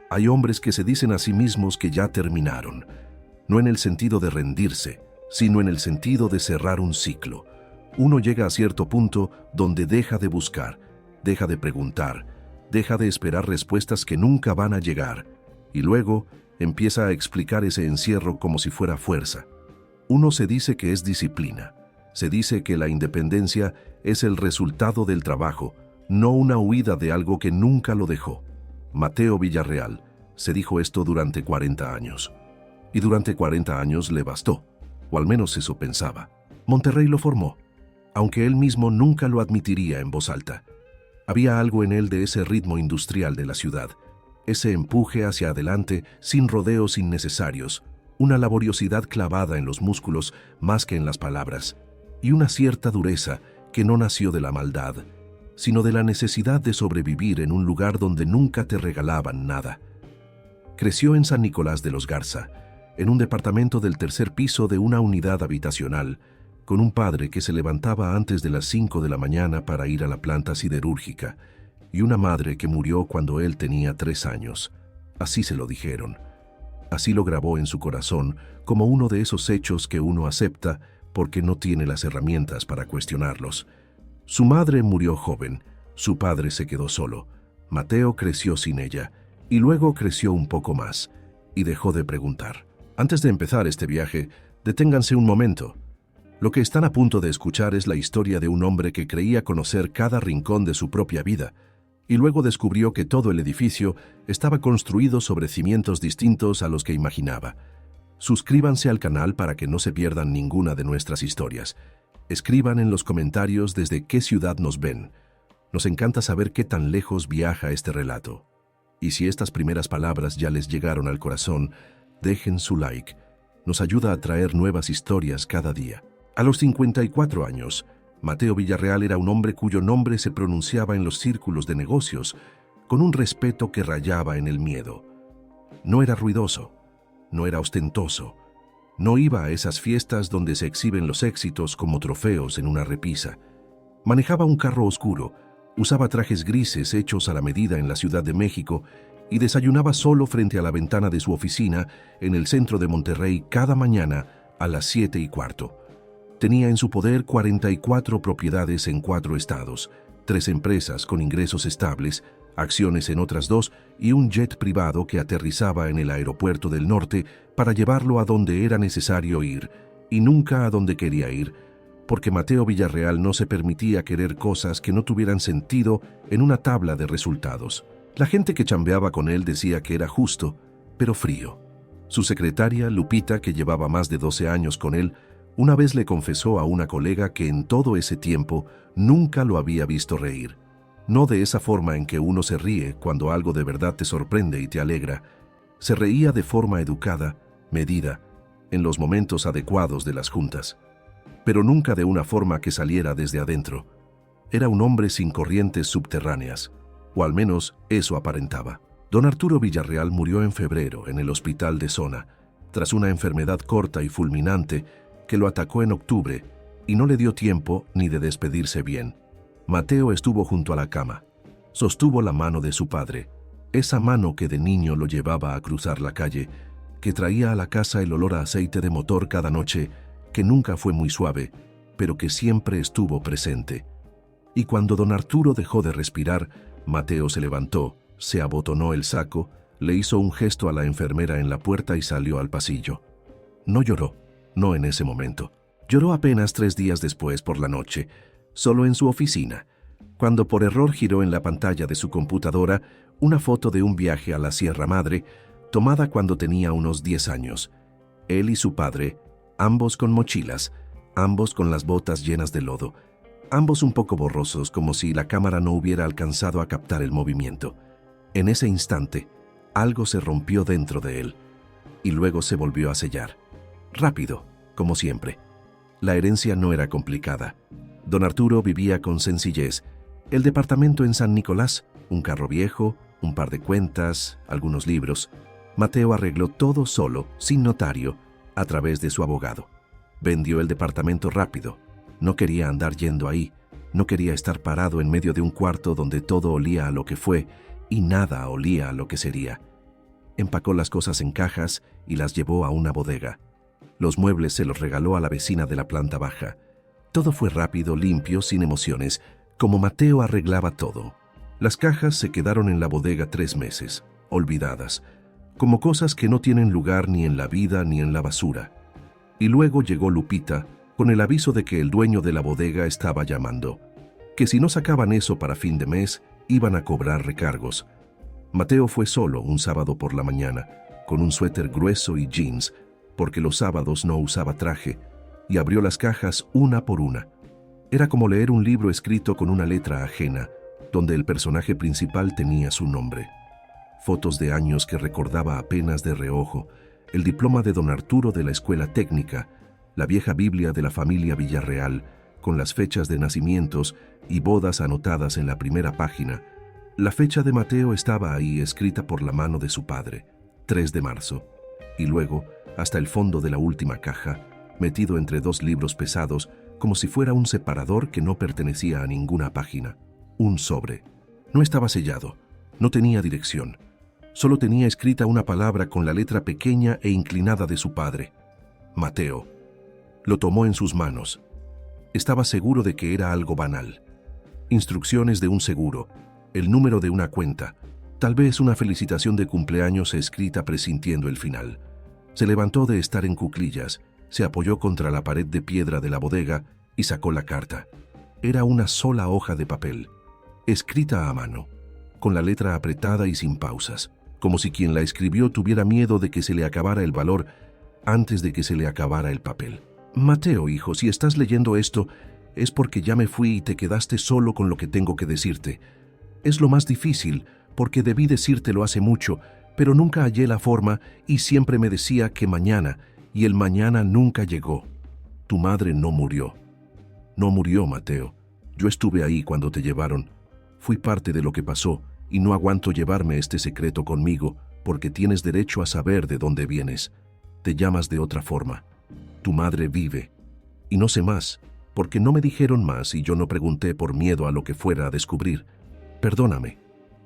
Hay hombres que se dicen a sí mismos que ya terminaron, no en el sentido de rendirse, sino en el sentido de cerrar un ciclo. Uno llega a cierto punto donde deja de buscar, deja de preguntar, deja de esperar respuestas que nunca van a llegar, y luego empieza a explicar ese encierro como si fuera fuerza. Uno se dice que es disciplina, se dice que la independencia es el resultado del trabajo, no una huida de algo que nunca lo dejó. Mateo Villarreal se dijo esto durante 40 años. Y durante 40 años le bastó, o al menos eso pensaba. Monterrey lo formó, aunque él mismo nunca lo admitiría en voz alta. Había algo en él de ese ritmo industrial de la ciudad, ese empuje hacia adelante sin rodeos innecesarios, una laboriosidad clavada en los músculos más que en las palabras, y una cierta dureza que no nació de la maldad, sino de la necesidad de sobrevivir en un lugar donde nunca te regalaban nada. Creció en San Nicolás de los Garza, en un departamento del tercer piso de una unidad habitacional, con un padre que se levantaba antes de las 5 de la mañana para ir a la planta siderúrgica, y una madre que murió cuando él tenía 3 años. Así se lo dijeron. Así lo grabó en su corazón, como uno de esos hechos que uno acepta porque no tiene las herramientas para cuestionarlos. Su madre murió joven, su padre se quedó solo. Mateo creció sin ella, y luego creció un poco más, y dejó de preguntar. Antes de empezar este viaje, deténganse un momento. Lo que están a punto de escuchar es la historia de un hombre que creía conocer cada rincón de su propia vida, y luego descubrió que todo el edificio estaba construido sobre cimientos distintos a los que imaginaba. Suscríbanse al canal para que no se pierdan ninguna de nuestras historias. Escriban en los comentarios desde qué ciudad nos ven. Nos encanta saber qué tan lejos viaja este relato. Y si estas primeras palabras ya les llegaron al corazón, dejen su like. Nos ayuda a traer nuevas historias cada día. A los 54 años, Mateo Villarreal era un hombre cuyo nombre se pronunciaba en los círculos de negocios con un respeto que rayaba en el miedo. No era ruidoso, no era ostentoso, no iba a esas fiestas donde se exhiben los éxitos como trofeos en una repisa. Manejaba un carro oscuro, usaba trajes grises hechos a la medida en la Ciudad de México y desayunaba solo frente a la ventana de su oficina en el centro de Monterrey cada mañana a las 7:15. Tenía en su poder 44 propiedades en 4 estados, 3 empresas con ingresos estables, acciones en otras 2 y un jet privado que aterrizaba en el aeropuerto del norte para llevarlo a donde era necesario ir y nunca a donde quería ir, porque Mateo Villarreal no se permitía querer cosas que no tuvieran sentido en una tabla de resultados. La gente que chambeaba con él decía que era justo, pero frío. Su secretaria, Lupita, que llevaba más de 12 años con él, una vez le confesó a una colega que en todo ese tiempo nunca lo había visto reír. No de esa forma en que uno se ríe cuando algo de verdad te sorprende y te alegra. Se reía de forma educada, medida, en los momentos adecuados de las juntas, pero nunca de una forma que saliera desde adentro. Era un hombre sin corrientes subterráneas, o al menos eso aparentaba. Don Arturo Villarreal murió en febrero en el hospital de zona, tras una enfermedad corta y fulminante que lo atacó en octubre y no le dio tiempo ni de despedirse bien. Mateo estuvo junto a la cama. Sostuvo la mano de su padre, esa mano que de niño lo llevaba a cruzar la calle, que traía a la casa el olor a aceite de motor cada noche, que nunca fue muy suave, pero que siempre estuvo presente. Y cuando don Arturo dejó de respirar, Mateo se levantó, se abotonó el saco, le hizo un gesto a la enfermera en la puerta y salió al pasillo. No lloró. No en ese momento. Lloró apenas 3 días después por la noche, solo en su oficina, cuando por error giró en la pantalla de su computadora una foto de un viaje a la Sierra Madre, tomada cuando tenía unos 10 años. Él y su padre, ambos con mochilas, ambos con las botas llenas de lodo, ambos un poco borrosos como si la cámara no hubiera alcanzado a captar el movimiento. En ese instante, algo se rompió dentro de él, y luego se volvió a sellar. Rápido, como siempre. La herencia no era complicada. Don Arturo vivía con sencillez. El departamento en San Nicolás, un carro viejo, un par de cuentas, algunos libros. Mateo arregló todo solo, sin notario, a través de su abogado. Vendió el departamento rápido. No quería andar yendo ahí. No quería estar parado en medio de un cuarto donde todo olía a lo que fue y nada olía a lo que sería. Empacó las cosas en cajas y las llevó a una bodega. Los muebles se los regaló a la vecina de la planta baja. Todo fue rápido, limpio, sin emociones, como Mateo arreglaba todo. Las cajas se quedaron en la bodega 3 meses, olvidadas, como cosas que no tienen lugar ni en la vida ni en la basura. Y luego llegó Lupita, con el aviso de que el dueño de la bodega estaba llamando, que si no sacaban eso para fin de mes, iban a cobrar recargos. Mateo fue solo un sábado por la mañana, con un suéter grueso y jeans, porque los sábados no usaba traje, y abrió las cajas una por una. Era como leer un libro escrito con una letra ajena, donde el personaje principal tenía su nombre. Fotos de años que recordaba apenas de reojo, el diploma de don Arturo de la escuela técnica, la vieja Biblia de la familia Villarreal, con las fechas de nacimientos y bodas anotadas en la primera página. La fecha de Mateo estaba ahí escrita por la mano de su padre, 3 de marzo, y luego, hasta el fondo de la última caja, metido entre 2 libros pesados, como si fuera un separador que no pertenecía a ninguna página. Un sobre. No estaba sellado, no tenía dirección. Solo tenía escrita una palabra con la letra pequeña e inclinada de su padre. Mateo. Lo tomó en sus manos. Estaba seguro de que era algo banal. Instrucciones de un seguro, el número de una cuenta, tal vez una felicitación de cumpleaños escrita presintiendo el final. Se levantó de estar en cuclillas, se apoyó contra la pared de piedra de la bodega y sacó la carta. Era una sola hoja de papel, escrita a mano, con la letra apretada y sin pausas, como si quien la escribió tuviera miedo de que se le acabara el valor antes de que se le acabara el papel. Mateo, hijo, si estás leyendo esto, es porque ya me fui y te quedaste solo con lo que tengo que decirte. Es lo más difícil, porque debí decírtelo hace mucho, pero nunca hallé la forma y siempre me decía que mañana, y el mañana nunca llegó. Tu madre no murió. No murió, Mateo. Yo estuve ahí cuando te llevaron. Fui parte de lo que pasó y no aguanto llevarme este secreto conmigo porque tienes derecho a saber de dónde vienes. Te llamas de otra forma. Tu madre vive. Y no sé más, porque no me dijeron más y yo no pregunté por miedo a lo que fuera a descubrir. Perdóname.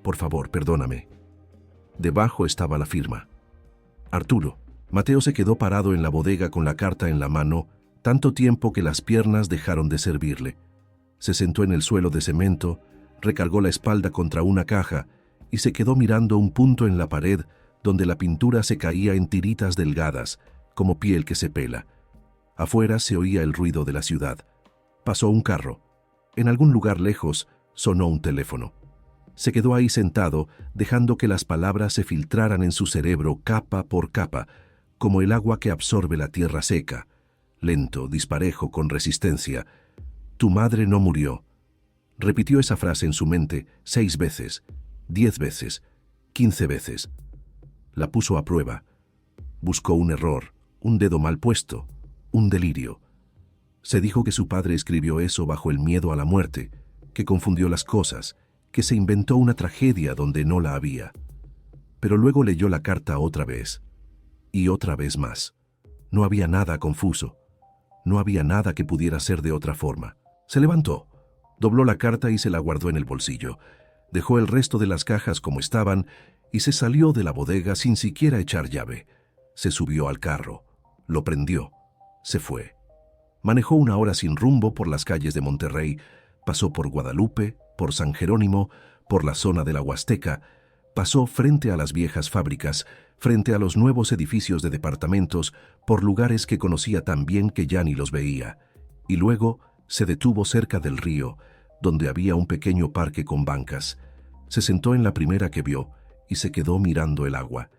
Por favor, perdóname. Debajo estaba la firma. Arturo. Mateo se quedó parado en la bodega con la carta en la mano, tanto tiempo que las piernas dejaron de servirle. Se sentó en el suelo de cemento, recargó la espalda contra una caja y se quedó mirando un punto en la pared donde la pintura se caía en tiritas delgadas, como piel que se pela. Afuera se oía el ruido de la ciudad. Pasó un carro. En algún lugar lejos sonó un teléfono. Se quedó ahí sentado, dejando que las palabras se filtraran en su cerebro capa por capa, como el agua que absorbe la tierra seca, lento, disparejo, con resistencia. Tu madre no murió. Repitió esa frase en su mente 6 veces, 10 veces, 15 veces. La puso a prueba. Buscó un error, un dedo mal puesto, un delirio. Se dijo que su padre escribió eso bajo el miedo a la muerte, que confundió las cosas, que se inventó una tragedia donde no la había. Pero luego leyó la carta otra vez. Y otra vez más. No había nada confuso. No había nada que pudiera ser de otra forma. Se levantó, dobló la carta y se la guardó en el bolsillo. Dejó el resto de las cajas como estaban y se salió de la bodega sin siquiera echar llave. Se subió al carro, lo prendió, se fue. Manejó 1 hora sin rumbo por las calles de Monterrey, pasó por Guadalupe, por San Jerónimo, por la zona de la Huasteca, pasó frente a las viejas fábricas, frente a los nuevos edificios de departamentos, por lugares que conocía tan bien que ya ni los veía, y luego se detuvo cerca del río, donde había un pequeño parque con bancas. Se sentó en la primera que vio y se quedó mirando el agua.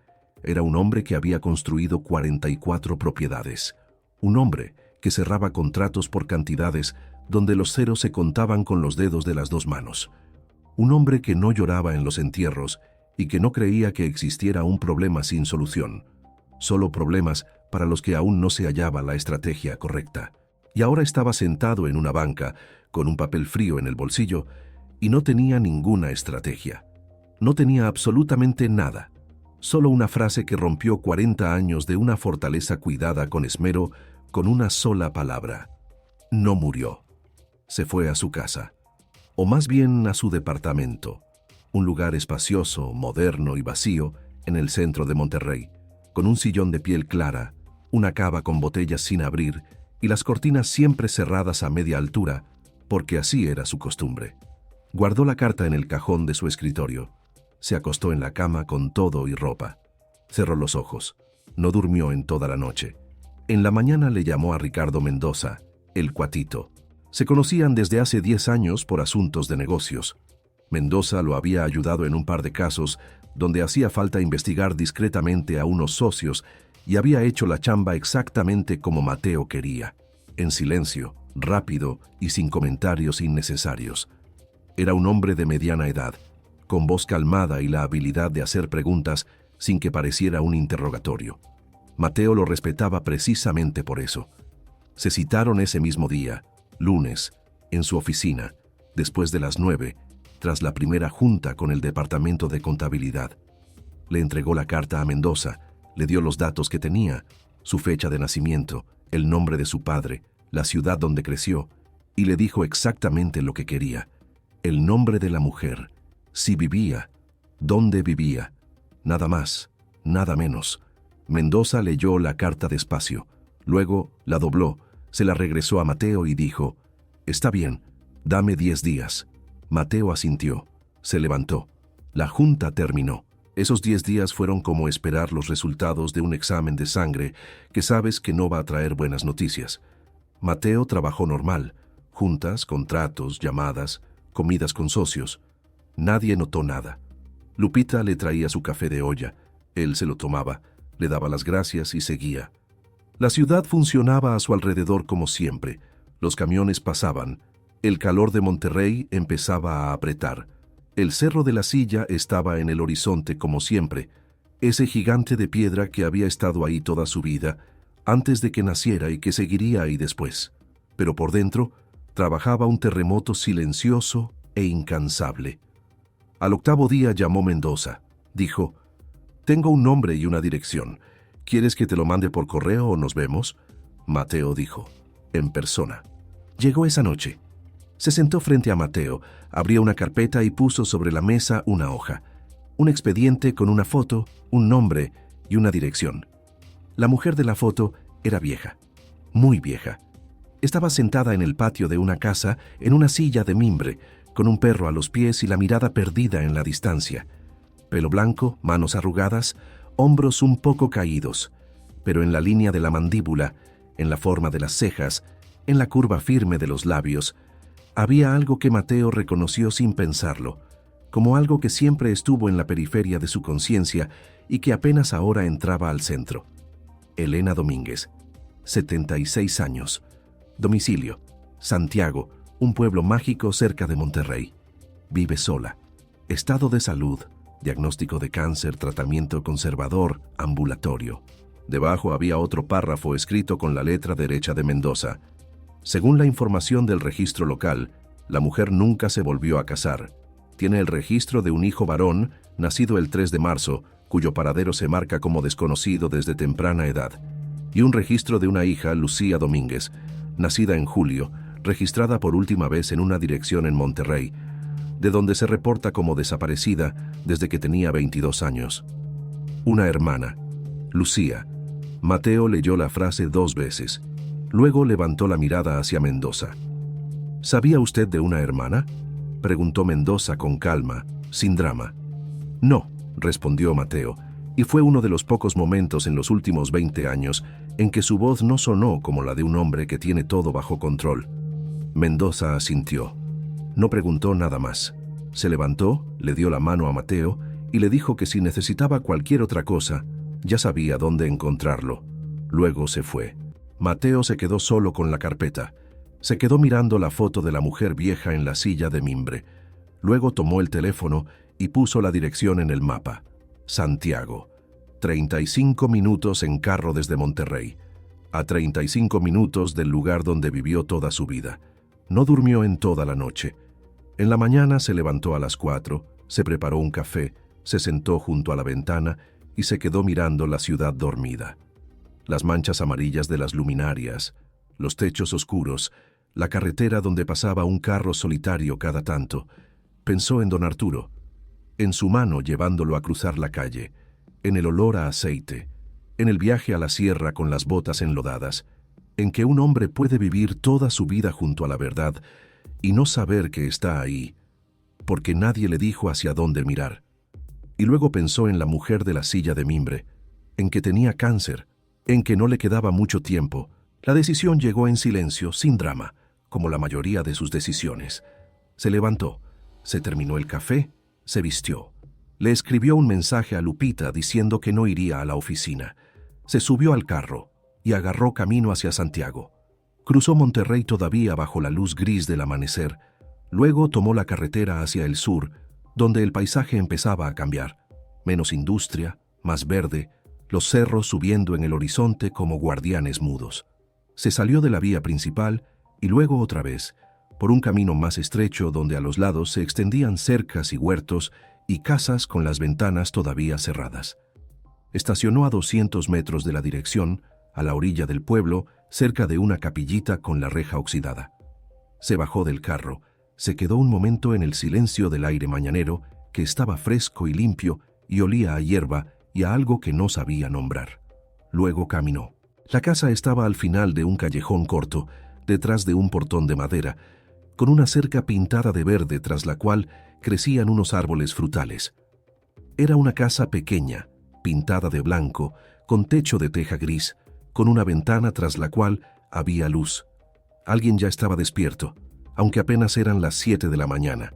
Era un hombre que había construido 44 propiedades. Un hombre que cerraba contratos por cantidades donde los ceros se contaban con los dedos de las 2 manos. Un hombre que no lloraba en los entierros y que no creía que existiera un problema sin solución. Solo problemas para los que aún no se hallaba la estrategia correcta. Y ahora estaba sentado en una banca, con un papel frío en el bolsillo, y no tenía ninguna estrategia. No tenía absolutamente nada. Solo una frase que rompió 40 años de una fortaleza cuidada con esmero, con una sola palabra. No murió. Se fue a su casa. O más bien a su departamento. Un lugar espacioso, moderno y vacío, en el centro de Monterrey, con un sillón de piel clara, una cava con botellas sin abrir y las cortinas siempre cerradas a media altura, porque así era su costumbre. Guardó la carta en el cajón de su escritorio. Se acostó en la cama con todo y ropa. Cerró los ojos. No durmió en toda la noche. En la mañana le llamó a Ricardo Mendoza, el Cuatito. Se conocían desde hace 10 años por asuntos de negocios. Mendoza lo había ayudado en un par de casos donde hacía falta investigar discretamente a unos socios y había hecho la chamba exactamente como Mateo quería, en silencio, rápido y sin comentarios innecesarios. Era un hombre de mediana edad, con voz calmada y la habilidad de hacer preguntas sin que pareciera un interrogatorio. Mateo lo respetaba precisamente por eso. Se citaron ese mismo día, lunes, en su oficina, después de las 9, tras la primera junta con el departamento de contabilidad. Le entregó la carta a Mendoza, le dio los datos que tenía, su fecha de nacimiento, el nombre de su padre, la ciudad donde creció, y le dijo exactamente lo que quería. El nombre de la mujer, si vivía, dónde vivía, nada más, nada menos. Mendoza leyó la carta despacio, luego la dobló, se la regresó a Mateo y dijo: «Está bien, dame 10 días». Mateo asintió, se levantó. La junta terminó. Esos 10 días fueron como esperar los resultados de un examen de sangre que sabes que no va a traer buenas noticias. Mateo trabajó normal, juntas, contratos, llamadas, comidas con socios. Nadie notó nada. Lupita le traía su café de olla, él se lo tomaba, le daba las gracias y seguía. La ciudad funcionaba a su alrededor como siempre. Los camiones pasaban. El calor de Monterrey empezaba a apretar. El Cerro de la Silla estaba en el horizonte como siempre, ese gigante de piedra que había estado ahí toda su vida, antes de que naciera y que seguiría ahí después. Pero por dentro trabajaba un terremoto silencioso e incansable. Al 8º día llamó Mendoza. Dijo: «Tengo un nombre y una dirección. ¿Quieres que te lo mande por correo o nos vemos?» Mateo dijo: «En persona». Llegó esa noche. Se sentó frente a Mateo, abrió una carpeta y puso sobre la mesa una hoja, un expediente con una foto, un nombre y una dirección. La mujer de la foto era vieja, muy vieja. Estaba sentada en el patio de una casa en una silla de mimbre, con un perro a los pies y la mirada perdida en la distancia. Pelo blanco, manos arrugadas, hombros un poco caídos, pero en la línea de la mandíbula, en la forma de las cejas, en la curva firme de los labios, había algo que Mateo reconoció sin pensarlo, como algo que siempre estuvo en la periferia de su conciencia y que apenas ahora entraba al centro. Elena Domínguez, 76 años. Domicilio: Santiago, un pueblo mágico cerca de Monterrey. Vive sola. Estado de salud: diagnóstico de cáncer, tratamiento conservador, ambulatorio. Debajo había otro párrafo escrito con la letra derecha de Mendoza. Según la información del registro local, la mujer nunca se volvió a casar. Tiene el registro de un hijo varón, nacido el 3 de marzo, cuyo paradero se marca como desconocido desde temprana edad, y un registro de una hija, Lucía Domínguez, nacida en julio, registrada por última vez en una dirección en Monterrey, de donde se reporta como desaparecida desde que tenía 22 años. Una hermana, Lucía. Mateo leyó la frase 2 veces. Luego levantó la mirada hacia Mendoza. ¿Sabía usted de una hermana?, preguntó Mendoza con calma, sin drama. No, respondió Mateo, y fue uno de los pocos momentos en los últimos 20 años en que su voz no sonó como la de un hombre que tiene todo bajo control. Mendoza asintió. No preguntó nada más. Se levantó, le dio la mano a Mateo y le dijo que si necesitaba cualquier otra cosa, ya sabía dónde encontrarlo. Luego se fue. Mateo se quedó solo con la carpeta. Se quedó mirando la foto de la mujer vieja en la silla de mimbre. Luego tomó el teléfono y puso la dirección en el mapa. Santiago. 35 minutos en carro desde Monterrey. A 35 minutos del lugar donde vivió toda su vida. No durmió en toda la noche. En la mañana se levantó a las 4, se preparó un café, se sentó junto a la ventana y se quedó mirando la ciudad dormida. Las manchas amarillas de las luminarias, los techos oscuros, la carretera donde pasaba un carro solitario cada tanto. Pensó en don Arturo, en su mano llevándolo a cruzar la calle, en el olor a aceite, en el viaje a la sierra con las botas enlodadas, en que un hombre puede vivir toda su vida junto a la verdad y no saber que está ahí, porque nadie le dijo hacia dónde mirar. Y luego pensó en la mujer de la silla de mimbre, en que tenía cáncer, en que no le quedaba mucho tiempo. La decisión llegó en silencio, sin drama, como la mayoría de sus decisiones. Se levantó, se terminó el café, se vistió. Le escribió un mensaje a Lupita diciendo que no iría a la oficina. Se subió al carro y agarró camino hacia Santiago. Cruzó Monterrey todavía bajo la luz gris del amanecer. Luego tomó la carretera hacia el sur, donde el paisaje empezaba a cambiar. Menos industria, más verde, los cerros subiendo en el horizonte como guardianes mudos. Se salió de la vía principal y luego otra vez, por un camino más estrecho donde a los lados se extendían cercas y huertos y casas con las ventanas todavía cerradas. Estacionó a 200 metros de la dirección, a la orilla del pueblo, cerca de una capillita con la reja oxidada. Se bajó del carro, se quedó un momento en el silencio del aire mañanero, que estaba fresco y limpio y olía a hierba y a algo que no sabía nombrar. Luego caminó. La casa estaba al final de un callejón corto, detrás de un portón de madera, con una cerca pintada de verde tras la cual crecían unos árboles frutales. Era una casa pequeña, pintada de blanco, con techo de teja gris, con una ventana tras la cual había luz. Alguien ya estaba despierto, aunque apenas eran las 7 de la mañana.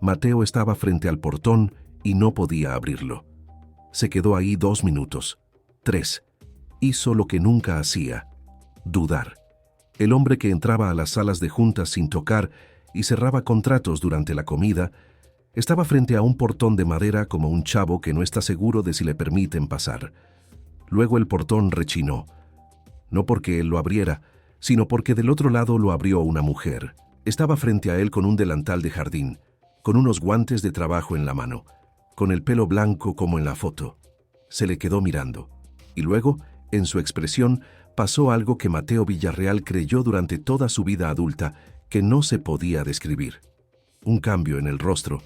Mateo estaba frente al portón y no podía abrirlo. Se quedó ahí 2 minutos, 3. Hizo lo que nunca hacía: dudar. El hombre que entraba a las salas de juntas sin tocar y cerraba contratos durante la comida, estaba frente a un portón de madera como un chavo que no está seguro de si le permiten pasar. Luego el portón rechinó. No porque él lo abriera, sino porque del otro lado lo abrió una mujer. Estaba frente a él con un delantal de jardín, con unos guantes de trabajo en la mano, con el pelo blanco como en la foto. Se le quedó mirando. Y luego, en su expresión, pasó algo que Mateo Villarreal creyó durante toda su vida adulta que no se podía describir. Un cambio en el rostro,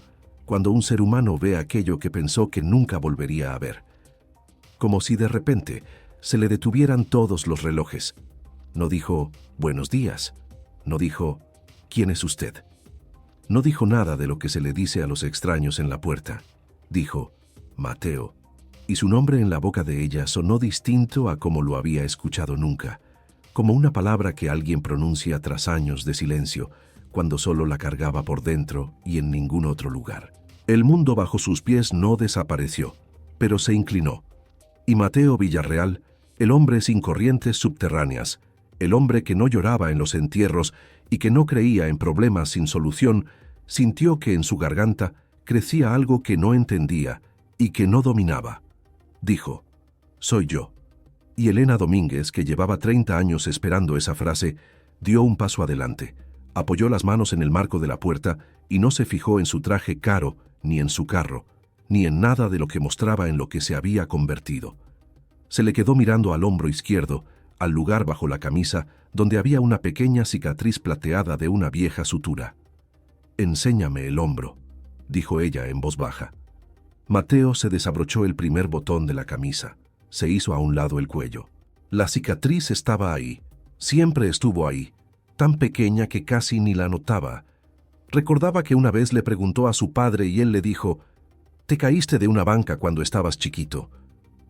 cuando un ser humano ve aquello que pensó que nunca volvería a ver. Como si de repente se le detuvieran todos los relojes. No dijo «buenos días», no dijo «¿quién es usted?». No dijo nada de lo que se le dice a los extraños en la puerta. Dijo «Mateo», y su nombre en la boca de ella sonó distinto a como lo había escuchado nunca, como una palabra que alguien pronuncia tras años de silencio, cuando solo la cargaba por dentro y en ningún otro lugar. El mundo bajo sus pies no desapareció, pero se inclinó. Y Mateo Villarreal, el hombre sin corrientes subterráneas, el hombre que no lloraba en los entierros y que no creía en problemas sin solución, sintió que en su garganta crecía algo que no entendía y que no dominaba. Dijo, «Soy yo». Y Elena Domínguez, que llevaba 30 años esperando esa frase, dio un paso adelante, apoyó las manos en el marco de la puerta y no se fijó en su traje caro, ni en su carro, ni en nada de lo que mostraba en lo que se había convertido. Se le quedó mirando al hombro izquierdo, al lugar bajo la camisa donde había una pequeña cicatriz plateada de una vieja sutura. «Enséñame el hombro», dijo ella en voz baja. Mateo se desabrochó el primer botón de la camisa. Se hizo a un lado el cuello. La cicatriz estaba ahí. Siempre estuvo ahí, tan pequeña que casi ni la notaba. Recordaba que una vez le preguntó a su padre y él le dijo, «Te caíste de una banca cuando estabas chiquito».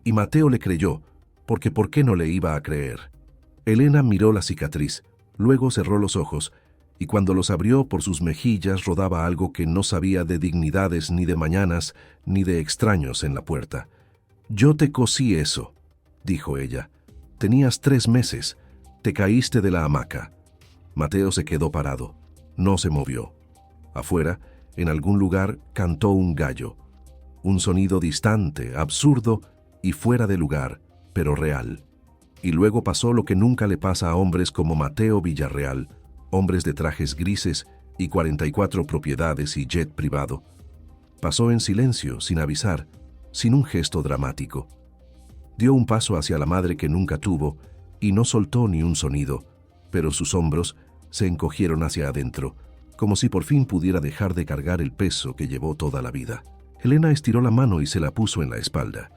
Y Mateo le creyó, porque ¿por qué no le iba a creer? Elena miró la cicatriz, luego cerró los ojos, y cuando los abrió por sus mejillas rodaba algo que no sabía de dignidades ni de mañanas ni de extraños en la puerta. «Yo te cosí eso», dijo ella. «Tenías 3 meses. Te caíste de la hamaca». Mateo se quedó parado. No se movió. Afuera, en algún lugar, cantó un gallo. Un sonido distante, absurdo y fuera de lugar, pero real. Y luego pasó lo que nunca le pasa a hombres como Mateo Villarreal, hombres de trajes grises y 44 propiedades y jet privado. Pasó en silencio, sin avisar, sin un gesto dramático. Dio un paso hacia la madre que nunca tuvo y no soltó ni un sonido, pero sus hombros se encogieron hacia adentro, como si por fin pudiera dejar de cargar el peso que llevó toda la vida. Elena estiró la mano y se la puso en la espalda.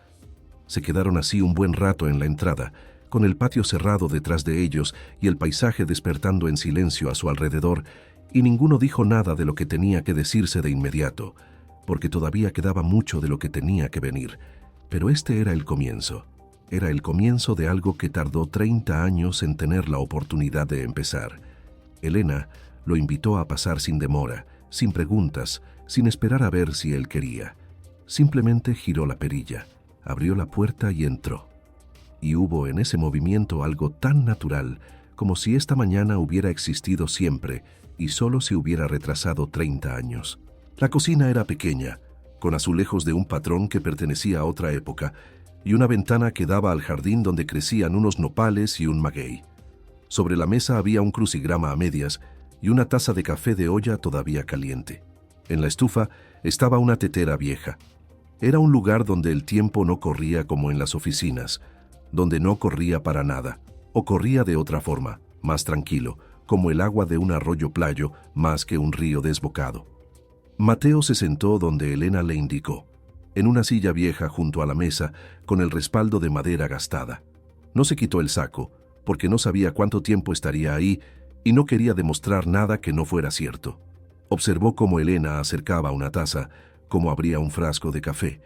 Se quedaron así un buen rato en la entrada, con el patio cerrado detrás de ellos y el paisaje despertando en silencio a su alrededor, y ninguno dijo nada de lo que tenía que decirse de inmediato, porque todavía quedaba mucho de lo que tenía que venir. Pero este era el comienzo. Era el comienzo de algo que tardó 30 años en tener la oportunidad de empezar. Elena lo invitó a pasar sin demora, sin preguntas, sin esperar a ver si él quería. Simplemente giró la perilla, abrió la puerta y entró. Y hubo en ese movimiento algo tan natural como si esta mañana hubiera existido siempre y solo se hubiera retrasado 30 años. La cocina era pequeña, con azulejos de un patrón que pertenecía a otra época, y una ventana que daba al jardín donde crecían unos nopales y un maguey. Sobre la mesa había un crucigrama a medias y una taza de café de olla todavía caliente. En la estufa estaba una tetera vieja. Era un lugar donde el tiempo no corría como en las oficinas, donde no corría para nada, o corría de otra forma, más tranquilo, como el agua de un arroyo playo más que un río desbocado. Mateo se sentó donde Elena le indicó, en una silla vieja junto a la mesa, con el respaldo de madera gastada. No se quitó el saco, porque no sabía cuánto tiempo estaría ahí y no quería demostrar nada que no fuera cierto. Observó cómo Elena acercaba una taza, cómo abría un frasco de café,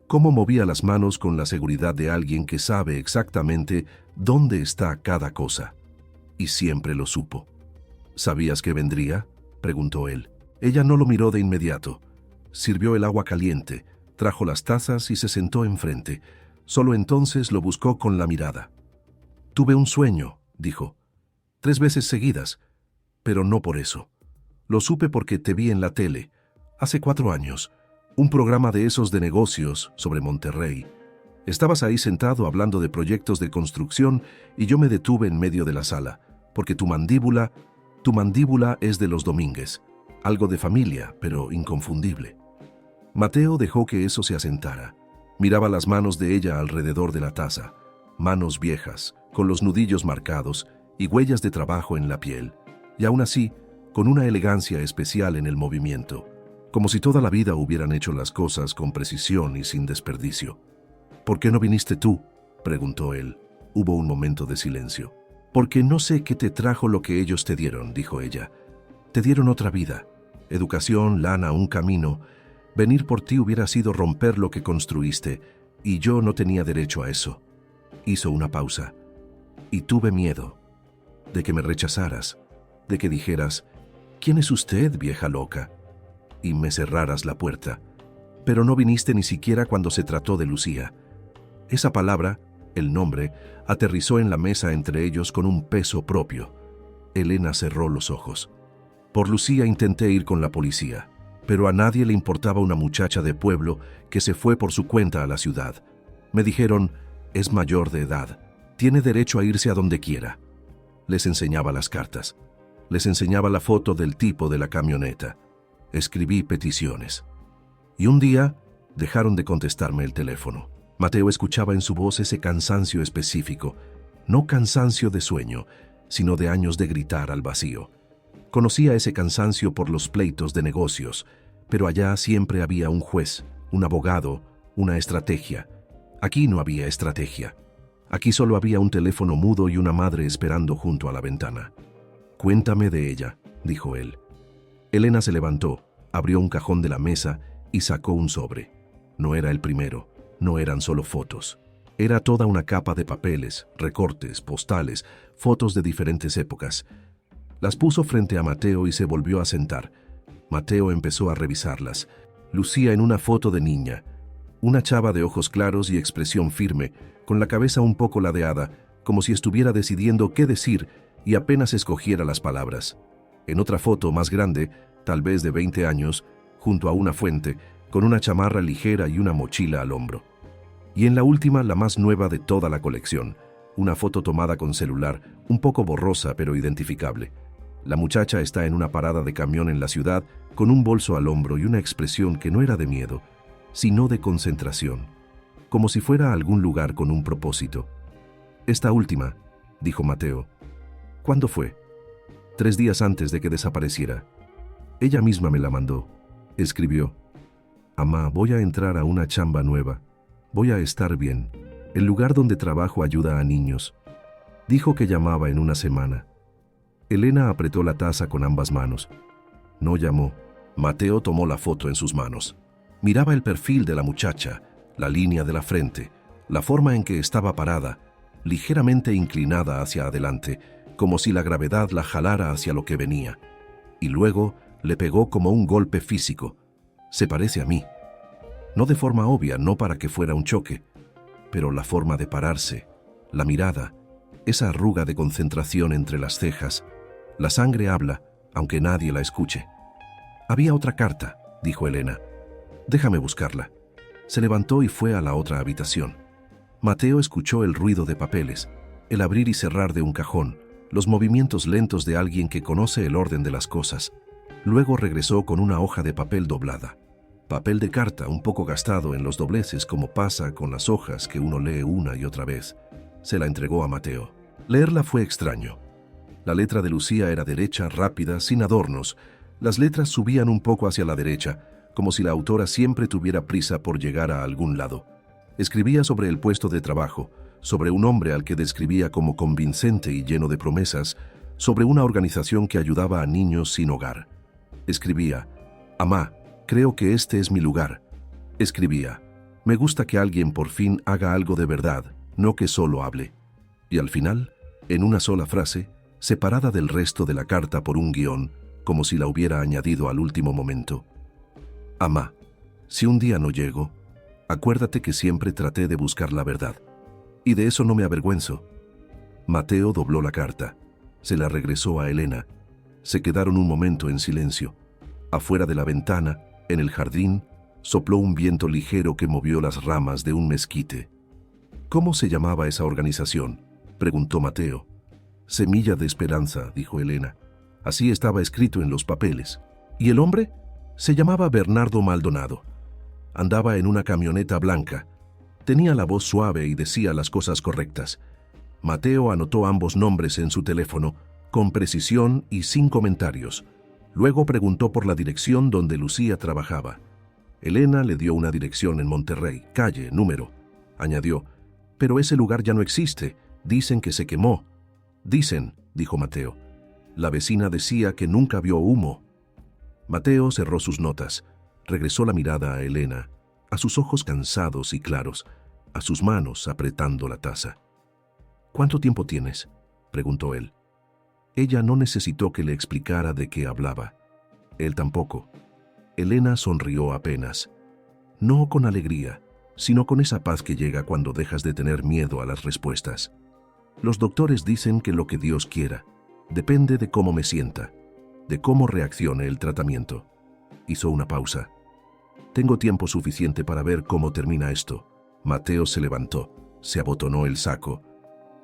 cómo movía las manos con la seguridad de alguien que sabe exactamente dónde está cada cosa. Y siempre lo supo. ¿Sabías que vendría?, preguntó él. Ella no lo miró de inmediato. Sirvió el agua caliente, trajo las tazas y se sentó enfrente. Solo entonces lo buscó con la mirada. «Tuve un sueño», dijo. «3 veces seguidas, pero no por eso. Lo supe porque te vi en la tele, hace 4 años, un programa de esos de negocios sobre Monterrey. Estabas ahí sentado hablando de proyectos de construcción y yo me detuve en medio de la sala, porque tu mandíbula es de los Domínguez, algo de familia, pero inconfundible». Mateo dejó que eso se asentara. Miraba las manos de ella alrededor de la taza, manos viejas, con los nudillos marcados y huellas de trabajo en la piel, y aún así, con una elegancia especial en el movimiento, como si toda la vida hubieran hecho las cosas con precisión y sin desperdicio. «¿Por qué no viniste tú?», preguntó él. Hubo un momento de silencio. «Porque no sé qué te trajo lo que ellos te dieron», dijo ella. «Te dieron otra vida, educación, lana, un camino. Venir por ti hubiera sido romper lo que construiste, y yo no tenía derecho a eso». Hizo una pausa. «Y tuve miedo de que me rechazaras, de que dijeras, ¿quién es usted, vieja loca?, y me cerraras la puerta. Pero no viniste ni siquiera cuando se trató de Lucía». Esa palabra, el nombre, aterrizó en la mesa entre ellos con un peso propio. Elena cerró los ojos. «Por Lucía intenté ir con la policía, pero a nadie le importaba una muchacha de pueblo que se fue por su cuenta a la ciudad. Me dijeron, es mayor de edad, tiene derecho a irse a donde quiera». Les enseñaba las cartas. Les enseñaba la foto del tipo de la camioneta. Escribí peticiones. Y un día dejaron de contestarme el teléfono. Mateo escuchaba en su voz ese cansancio específico, no cansancio de sueño, sino de años de gritar al vacío. Conocía ese cansancio por los pleitos de negocios, pero allá siempre había un juez, un abogado, una estrategia. Aquí no había estrategia. Aquí solo había un teléfono mudo y una madre esperando junto a la ventana. «Cuéntame de ella», dijo él. Elena se levantó, abrió un cajón de la mesa y sacó un sobre. No era el primero, no eran solo fotos. Era toda una capa de papeles, recortes, postales, fotos de diferentes épocas. Las puso frente a Mateo y se volvió a sentar. Mateo empezó a revisarlas. Lucía en una foto de niña. Una chava de ojos claros y expresión firme, con la cabeza un poco ladeada, como si estuviera decidiendo qué decir y apenas escogiera las palabras. En otra foto más grande, tal vez de 20 años, junto a una fuente, con una chamarra ligera y una mochila al hombro. Y en la última, la más nueva de toda la colección, una foto tomada con celular, un poco borrosa pero identificable. La muchacha está en una parada de camión en la ciudad, con un bolso al hombro y una expresión que no era de miedo, sino de concentración, como si fuera a algún lugar con un propósito. «Esta última», dijo Mateo. «¿Cuándo fue?» «3 días antes de que desapareciera. Ella misma me la mandó». Escribió: «Amá, voy a entrar a una chamba nueva. Voy a estar bien. El lugar donde trabajo ayuda a niños. Dijo que llamaba en una semana. Elena apretó la taza con ambas manos. No llamó. Mateo tomó la foto en sus manos. Miraba el perfil de la muchacha, la línea de la frente, la forma en que estaba parada, ligeramente inclinada hacia adelante, como si la gravedad la jalara hacia lo que venía. Y luego le pegó como un golpe físico. Se parece a mí. No de forma obvia, no para que fuera un choque, pero la forma de pararse, la mirada, esa arruga de concentración entre las cejas. La sangre habla, aunque nadie la escuche. Había otra carta, dijo Elena. Déjame buscarla. Se levantó y fue a la otra habitación. Mateo escuchó el ruido de papeles, el abrir y cerrar de un cajón, los movimientos lentos de alguien que conoce el orden de las cosas. Luego regresó con una hoja de papel doblada. Papel de carta un poco gastado en los dobleces, como pasa con las hojas que uno lee una y otra vez. Se la entregó a Mateo. Leerla fue extraño. La letra de Lucía era derecha, rápida, sin adornos. Las letras subían un poco hacia la derecha, como si la autora siempre tuviera prisa por llegar a algún lado. Escribía sobre el puesto de trabajo, sobre un hombre al que describía como convincente y lleno de promesas, sobre una organización que ayudaba a niños sin hogar. Escribía: «Amá, creo que este es mi lugar». Escribía: «Me gusta que alguien por fin haga algo de verdad, no que solo hable». Y al final, en una sola frase, separada del resto de la carta por un guión, como si la hubiera añadido al último momento: «Amá, si un día no llego, acuérdate que siempre traté de buscar la verdad. Y de eso no me avergüenzo». Mateo dobló la carta. Se la regresó a Elena. Se quedaron un momento en silencio. Afuera de la ventana, en el jardín, sopló un viento ligero que movió las ramas de un mezquite. «¿Cómo se llamaba esa organización?», preguntó Mateo. «Semilla de Esperanza», dijo Elena. Así estaba escrito en los papeles. ¿Y el hombre? Se llamaba Bernardo Maldonado. Andaba en una camioneta blanca. Tenía la voz suave y decía las cosas correctas. Mateo anotó ambos nombres en su teléfono, con precisión y sin comentarios. Luego preguntó por la dirección donde Lucía trabajaba. Elena le dio una dirección en Monterrey, calle, número. Añadió: «Pero ese lugar ya no existe. Dicen que se quemó». «Dicen», dijo Mateo. La vecina decía que nunca vio humo. Mateo cerró sus notas. Regresó la mirada a Elena, a sus ojos cansados y claros, a sus manos apretando la taza. «¿Cuánto tiempo tienes?», preguntó él. Ella no necesitó que le explicara de qué hablaba. Él tampoco. Elena sonrió apenas. No con alegría, sino con esa paz que llega cuando dejas de tener miedo a las respuestas. Los doctores dicen que lo que Dios quiera depende de cómo me sienta, de cómo reaccione el tratamiento. Hizo una pausa. «Tengo tiempo suficiente para ver cómo termina esto». Mateo se levantó, se abotonó el saco.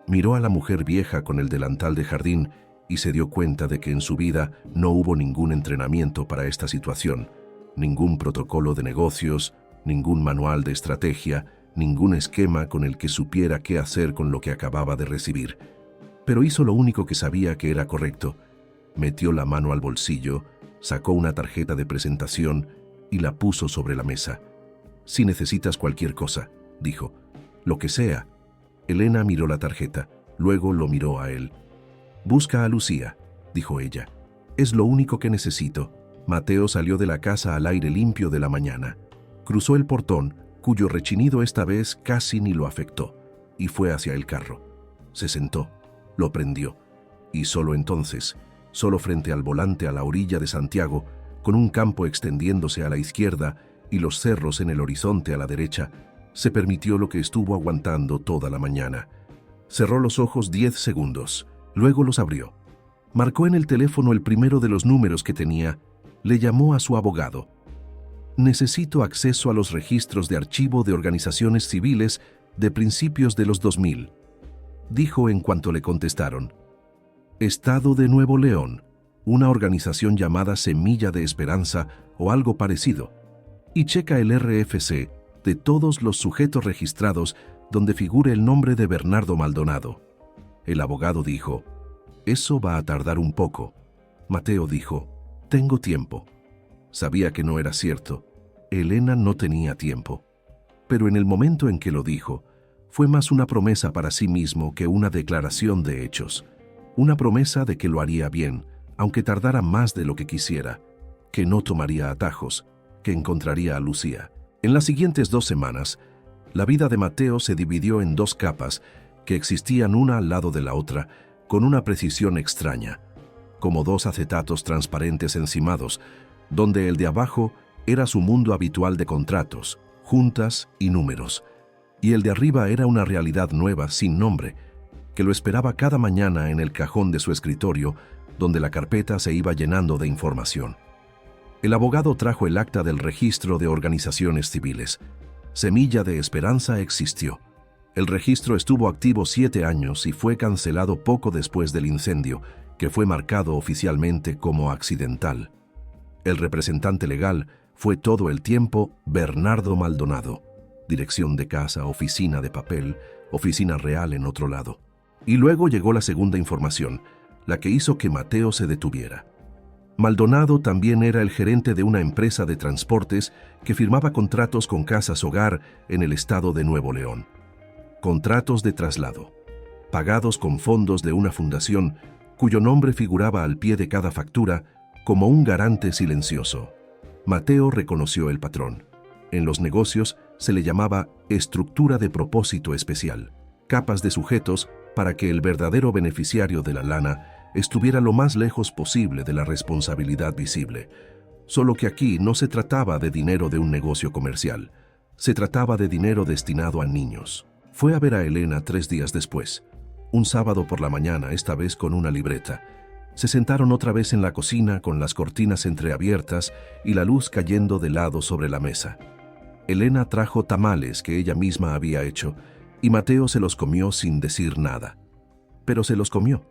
Miró a la mujer vieja con el delantal de jardín y se dio cuenta de que en su vida no hubo ningún entrenamiento para esta situación, ningún protocolo de negocios, ningún manual de estrategia, ningún esquema con el que supiera qué hacer con lo que acababa de recibir. Pero hizo lo único que sabía que era correcto. Metió la mano al bolsillo, sacó una tarjeta de presentación y la puso sobre la mesa. «Si necesitas cualquier cosa», dijo. «Lo que sea». Elena miró la tarjeta, luego lo miró a él. «Busca a Lucía», dijo ella. «Es lo único que necesito». Mateo salió de la casa al aire limpio de la mañana. Cruzó el portón, cuyo rechinido esta vez casi ni lo afectó, y fue hacia el carro. Se sentó, lo prendió, y solo entonces, solo frente al volante a la orilla de Santiago, con un campo extendiéndose a la izquierda y los cerros en el horizonte a la derecha, se permitió lo que estuvo aguantando toda la mañana. Cerró los ojos 10 segundos, luego los abrió. Marcó en el teléfono el primero de los números que tenía. Le llamó a su abogado. «Necesito acceso a los registros de archivo de organizaciones civiles de principios de los 2000», dijo en cuanto le contestaron. «Estado de Nuevo León, una organización llamada Semilla de Esperanza o algo parecido. Y checa el RFC de todos los sujetos registrados donde figure el nombre de Bernardo Maldonado». El abogado dijo: «Eso va a tardar un poco». Mateo dijo: «Tengo tiempo». Sabía que no era cierto. Elena no tenía tiempo. Pero en el momento en que lo dijo, fue más una promesa para sí mismo que una declaración de hechos. Una promesa de que lo haría bien, aunque tardara más de lo que quisiera, que no tomaría atajos, que encontraría a Lucía. En las siguientes 2 semanas, la vida de Mateo se dividió en 2 capas que existían una al lado de la otra con una precisión extraña, como 2 acetatos transparentes encimados, donde el de abajo era su mundo habitual de contratos, juntas y números, y el de arriba era una realidad nueva, sin nombre, que lo esperaba cada mañana en el cajón de su escritorio, donde la carpeta se iba llenando de información. El abogado trajo el acta del registro de organizaciones civiles. Semilla de Esperanza existió. El registro estuvo activo 7 años y fue cancelado poco después del incendio, que fue marcado oficialmente como accidental. El representante legal fue todo el tiempo Bernardo Maldonado. Dirección de casa, oficina de papel, oficina real en otro lado. Y luego llegó la segunda información, la que hizo que Mateo se detuviera. Maldonado también era el gerente de una empresa de transportes que firmaba contratos con casas hogar en el estado de Nuevo León. Contratos de traslado, pagados con fondos de una fundación cuyo nombre figuraba al pie de cada factura como un garante silencioso. Mateo reconoció el patrón. En los negocios se le llamaba estructura de propósito especial, capas de sujetos para que el verdadero beneficiario de la lana estuviera lo más lejos posible de la responsabilidad visible. Solo que aquí no se trataba de dinero de un negocio comercial, se trataba de dinero destinado a niños. Fue a ver a Elena 3 días después, un sábado por la mañana, esta vez con una libreta. Se sentaron otra vez en la cocina con las cortinas entreabiertas y la luz cayendo de lado sobre la mesa. Elena trajo tamales que ella misma había hecho y Mateo se los comió sin decir nada. Pero se los comió,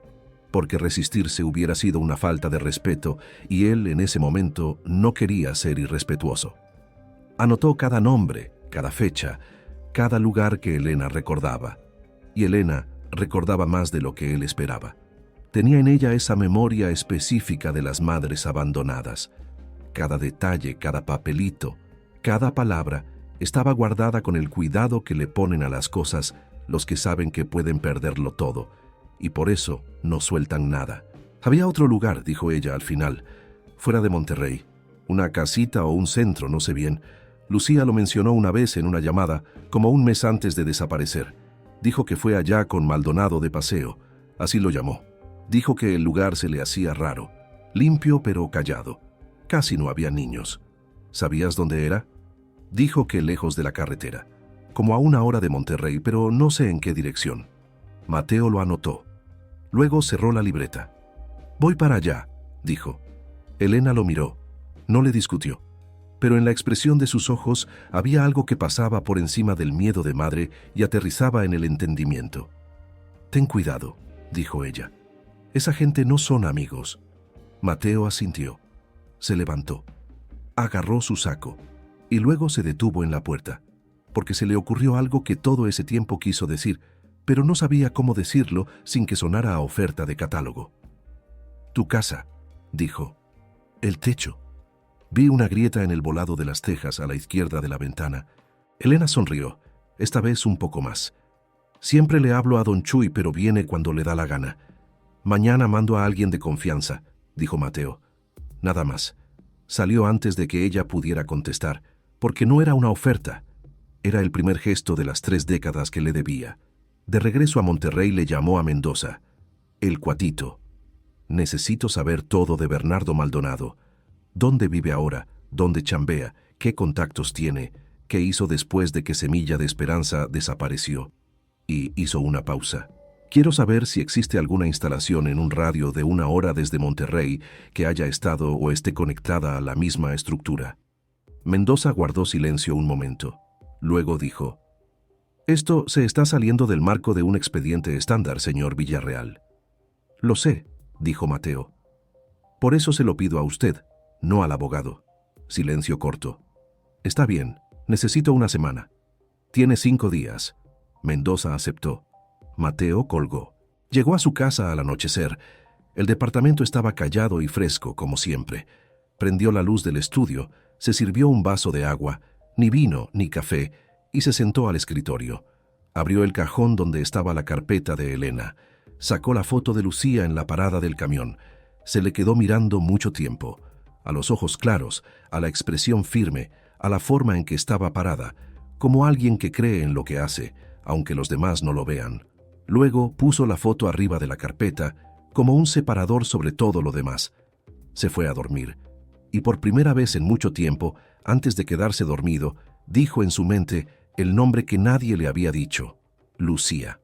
porque resistirse hubiera sido una falta de respeto y él en ese momento no quería ser irrespetuoso. Anotó cada nombre, cada fecha, cada lugar que Elena recordaba. Y Elena recordaba más de lo que él esperaba. Tenía en ella esa memoria específica de las madres abandonadas. Cada detalle, cada papelito, cada palabra estaba guardada con el cuidado que le ponen a las cosas los que saben que pueden perderlo todo, y por eso no sueltan nada. Había otro lugar, dijo ella al final, fuera de Monterrey, una casita o un centro, no sé bien. Lucía lo mencionó una vez en una llamada, como un mes antes de desaparecer. Dijo que fue allá con Maldonado de paseo, así lo llamó. Dijo que el lugar se le hacía raro, limpio pero callado. Casi no había niños. ¿Sabías dónde era? Dijo que lejos de la carretera, como a 1 hora de Monterrey, pero no sé en qué dirección. Mateo lo anotó. Luego cerró la libreta. «Voy para allá», dijo. Elena lo miró. No le discutió. Pero en la expresión de sus ojos había algo que pasaba por encima del miedo de madre y aterrizaba en el entendimiento. «Ten cuidado», dijo ella. «Esa gente no son amigos». Mateo asintió. Se levantó. Agarró su saco y luego se detuvo en la puerta, porque se le ocurrió algo que todo ese tiempo quiso decir, pero no sabía cómo decirlo sin que sonara a oferta de catálogo. «Tu casa», dijo. «El techo». Vi una grieta en el volado de las tejas a la izquierda de la ventana. Elena sonrió, esta vez un poco más. «Siempre le hablo a don Chuy, pero viene cuando le da la gana. Mañana mando a alguien de confianza», dijo Mateo. Nada más. Salió antes de que ella pudiera contestar, porque no era una oferta. Era el primer gesto de las 3 décadas que le debía. De regreso a Monterrey le llamó a Mendoza. «El Cuatito. Necesito saber todo de Bernardo Maldonado. ¿Dónde vive ahora? ¿Dónde chambea? ¿Qué contactos tiene? ¿Qué hizo después de que Semilla de Esperanza desapareció?» Y hizo una pausa. «Quiero saber si existe alguna instalación en un radio de 1 hora desde Monterrey que haya estado o esté conectada a la misma estructura». Mendoza guardó silencio un momento. Luego dijo: «Esto se está saliendo del marco de un expediente estándar, señor Villarreal». «Lo sé», dijo Mateo. «Por eso se lo pido a usted, no al abogado». Silencio corto. «Está bien, necesito 1 semana». «Tiene 5 días». Mendoza aceptó. Mateo colgó. Llegó a su casa al anochecer. El departamento estaba callado y fresco, como siempre. Prendió la luz del estudio, se sirvió un vaso de agua, ni vino ni café, y se sentó al escritorio. Abrió el cajón donde estaba la carpeta de Elena. Sacó la foto de Lucía en la parada del camión. Se le quedó mirando mucho tiempo. A los ojos claros, a la expresión firme, a la forma en que estaba parada, como alguien que cree en lo que hace, aunque los demás no lo vean. Luego puso la foto arriba de la carpeta, como un separador sobre todo lo demás. Se fue a dormir. Y por primera vez en mucho tiempo, antes de quedarse dormido, dijo en su mente el nombre que nadie le había dicho: Lucía.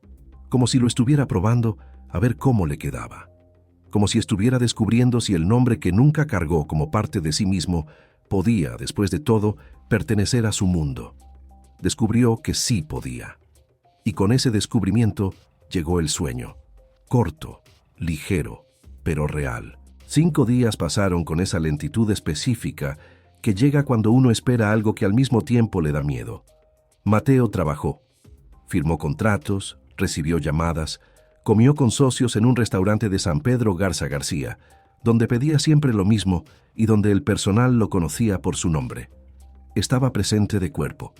Como si lo estuviera probando a ver cómo le quedaba. Como si estuviera descubriendo si el nombre que nunca cargó como parte de sí mismo podía, después de todo, pertenecer a su mundo. Descubrió que sí podía. Y con ese descubrimiento llegó el sueño. Corto, ligero, pero real. 5 días pasaron con esa lentitud específica que llega cuando uno espera algo que al mismo tiempo le da miedo. Mateo trabajó. Firmó contratos, recibió llamadas, comió con socios en un restaurante de San Pedro Garza García, donde pedía siempre lo mismo y donde el personal lo conocía por su nombre. Estaba presente de cuerpo.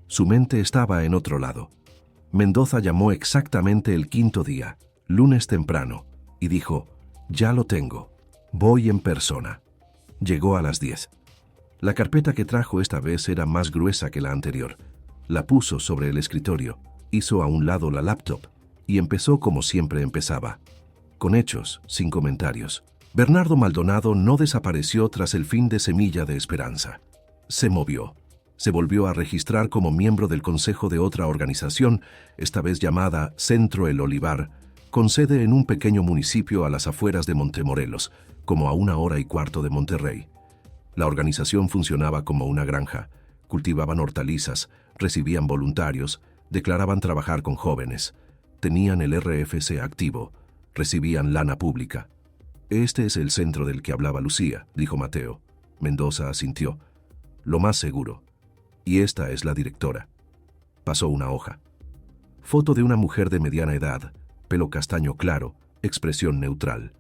Su mente estaba en otro lado. Mendoza llamó exactamente el 5.º día, lunes temprano, y dijo: «Ya lo tengo. Voy en persona». Llegó a las 10. La carpeta que trajo esta vez era más gruesa que la anterior. La puso sobre el escritorio, hizo a un lado la laptop y empezó como siempre empezaba, con hechos, sin comentarios. Bernardo Maldonado no desapareció tras el fin de Semilla de Esperanza. Se movió. Se volvió a registrar como miembro del consejo de otra organización, esta vez llamada Centro El Olivar, con sede en un pequeño municipio a las afueras de Montemorelos, como a 1 hora y cuarto de Monterrey. La organización funcionaba como una granja. Cultivaban hortalizas, recibían voluntarios, declaraban trabajar con jóvenes. Tenían el RFC activo, recibían lana pública. «Este es el centro del que hablaba Lucía», dijo Mateo. Mendoza asintió. «Lo más seguro. Y esta es la directora». Pasó una hoja. Foto de una mujer de mediana edad, pelo castaño claro, expresión neutral.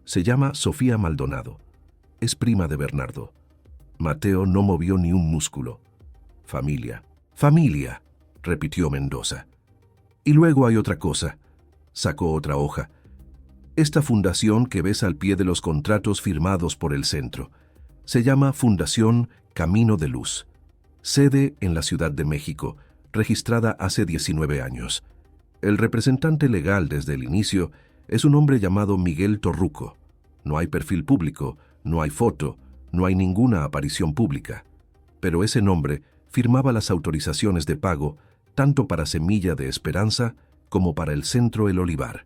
Se llama Sofía Maldonado. Es prima de Bernardo. Mateo no movió ni un músculo. «Familia, familia», repitió Mendoza. «Y luego hay otra cosa». Sacó otra hoja. «Esta fundación que ves al pie de los contratos firmados por el centro. Se llama Fundación Camino de Luz. Sede en la Ciudad de México, registrada hace 19 años. El representante legal desde el inicio es un hombre llamado Miguel Torruco. No hay perfil público, no hay foto, no hay ninguna aparición pública. Pero ese nombre firmaba las autorizaciones de pago tanto para Semilla de Esperanza como para el Centro El Olivar.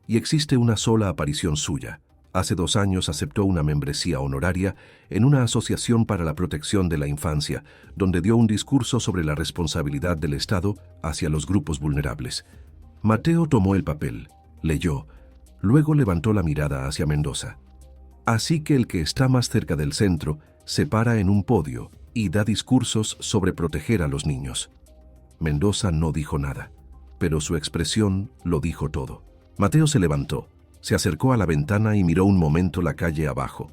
Y existe una sola aparición suya. Hace 2 años aceptó una membresía honoraria en una asociación para la protección de la infancia, donde dio un discurso sobre la responsabilidad del Estado hacia los grupos vulnerables. Mateo tomó el papel, leyó, luego levantó la mirada hacia Mendoza. Así que el que está más cerca del centro se para en un podio y da discursos sobre proteger a los niños. Mendoza no dijo nada, pero su expresión lo dijo todo. Mateo se levantó, se acercó a la ventana y miró un momento la calle abajo.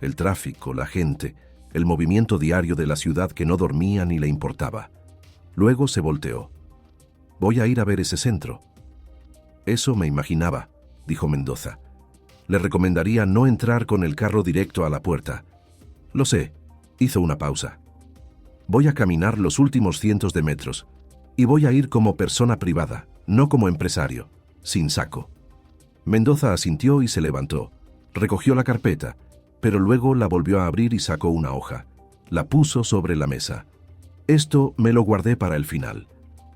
El tráfico, la gente, el movimiento diario de la ciudad que no dormía ni le importaba. Luego se volteó. «Voy a ir a ver ese centro». «Eso me imaginaba», dijo Mendoza. «Le recomendaría no entrar con el carro directo a la puerta». «Lo sé», hizo una pausa. «Voy a caminar los últimos cientos de metros. Y voy a ir como persona privada, no como empresario, sin saco». Mendoza asintió y se levantó. Recogió la carpeta, pero luego la volvió a abrir y sacó una hoja. La puso sobre la mesa. «Esto me lo guardé para el final».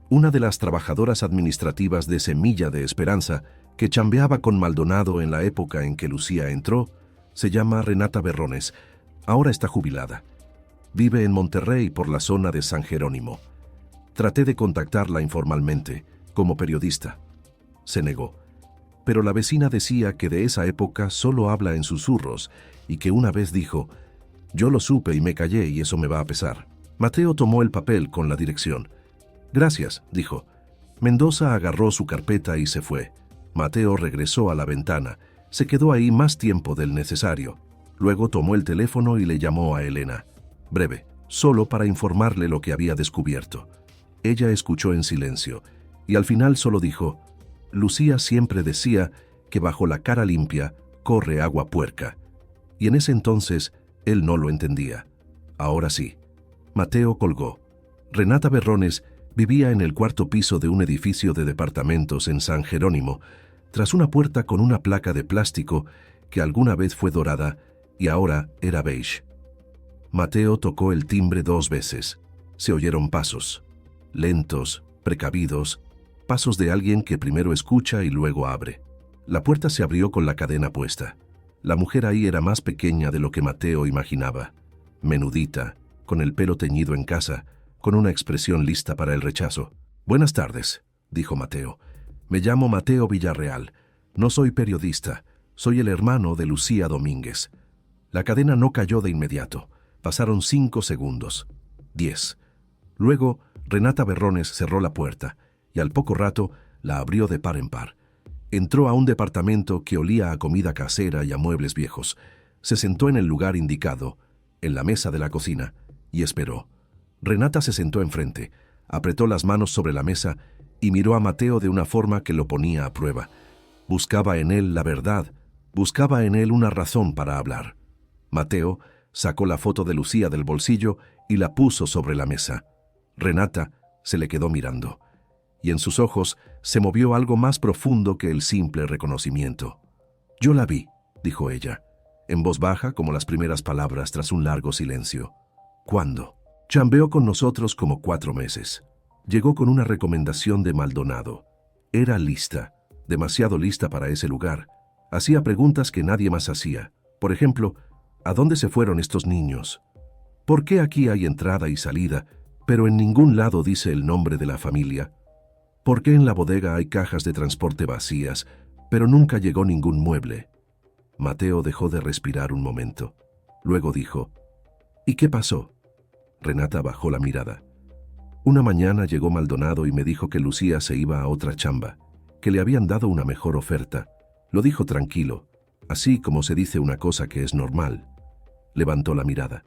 Una de las trabajadoras administrativas de Semilla de Esperanza, que chambeaba con Maldonado en la época en que Lucía entró, se llama Renata Berrones. Ahora está jubilada. Vive en Monterrey por la zona de San Jerónimo. Traté de contactarla informalmente, como periodista. Se negó. Pero la vecina decía que de esa época solo habla en susurros y que una vez dijo: «Yo lo supe y me callé y eso me va a pesar». Mateo tomó el papel con la dirección. «Gracias», dijo. Mendoza agarró su carpeta y se fue. Mateo regresó a la ventana. Se quedó ahí más tiempo del necesario. Luego tomó el teléfono y le llamó a Elena. Breve, solo para informarle lo que había descubierto. Ella escuchó en silencio. Y al final solo dijo: Lucía siempre decía que bajo la cara limpia corre agua puerca. Y en ese entonces él no lo entendía. Ahora sí. Mateo colgó. Renata Berrones vivía en el cuarto piso de un edificio de departamentos en San Jerónimo, tras una puerta con una placa de plástico que alguna vez fue dorada y ahora era beige. Mateo tocó el timbre 2 veces. Se oyeron pasos. Lentos, precavidos, pasos de alguien que primero escucha y luego abre. La puerta se abrió con la cadena puesta. La mujer ahí era más pequeña de lo que Mateo imaginaba. Menudita, con el pelo teñido en casa, con una expresión lista para el rechazo. «Buenas tardes», dijo Mateo. «Me llamo Mateo Villarreal. No soy periodista. Soy el hermano de Lucía Domínguez». La cadena no cayó de inmediato. Pasaron 5 segundos. 10. Luego, Renata Berrones cerró la puerta y al poco rato la abrió de par en par. Entró a un departamento que olía a comida casera y a muebles viejos. Se sentó en el lugar indicado, en la mesa de la cocina, y esperó. Renata se sentó enfrente, apretó las manos sobre la mesa y miró a Mateo de una forma que lo ponía a prueba. Buscaba en él la verdad, buscaba en él una razón para hablar. Mateo sacó la foto de Lucía del bolsillo y la puso sobre la mesa. Renata se le quedó mirando, y en sus ojos se movió algo más profundo que el simple reconocimiento. «Yo la vi», dijo ella, en voz baja como las primeras palabras tras un largo silencio. «¿Cuándo?» «Chambeó con nosotros como 4 meses. Llegó con una recomendación de Maldonado. Era lista, demasiado lista para ese lugar. Hacía preguntas que nadie más hacía. Por ejemplo, ¿a dónde se fueron estos niños? ¿Por qué aquí hay entrada y salida, pero en ningún lado dice el nombre de la familia? ¿Por qué en la bodega hay cajas de transporte vacías, pero nunca llegó ningún mueble?» Mateo dejó de respirar un momento. Luego dijo: «¿Y qué pasó?» Renata bajó la mirada. «Una mañana llegó Maldonado y me dijo que Lucía se iba a otra chamba, que le habían dado una mejor oferta. Lo dijo tranquilo, así como se dice una cosa que es normal». Levantó la mirada.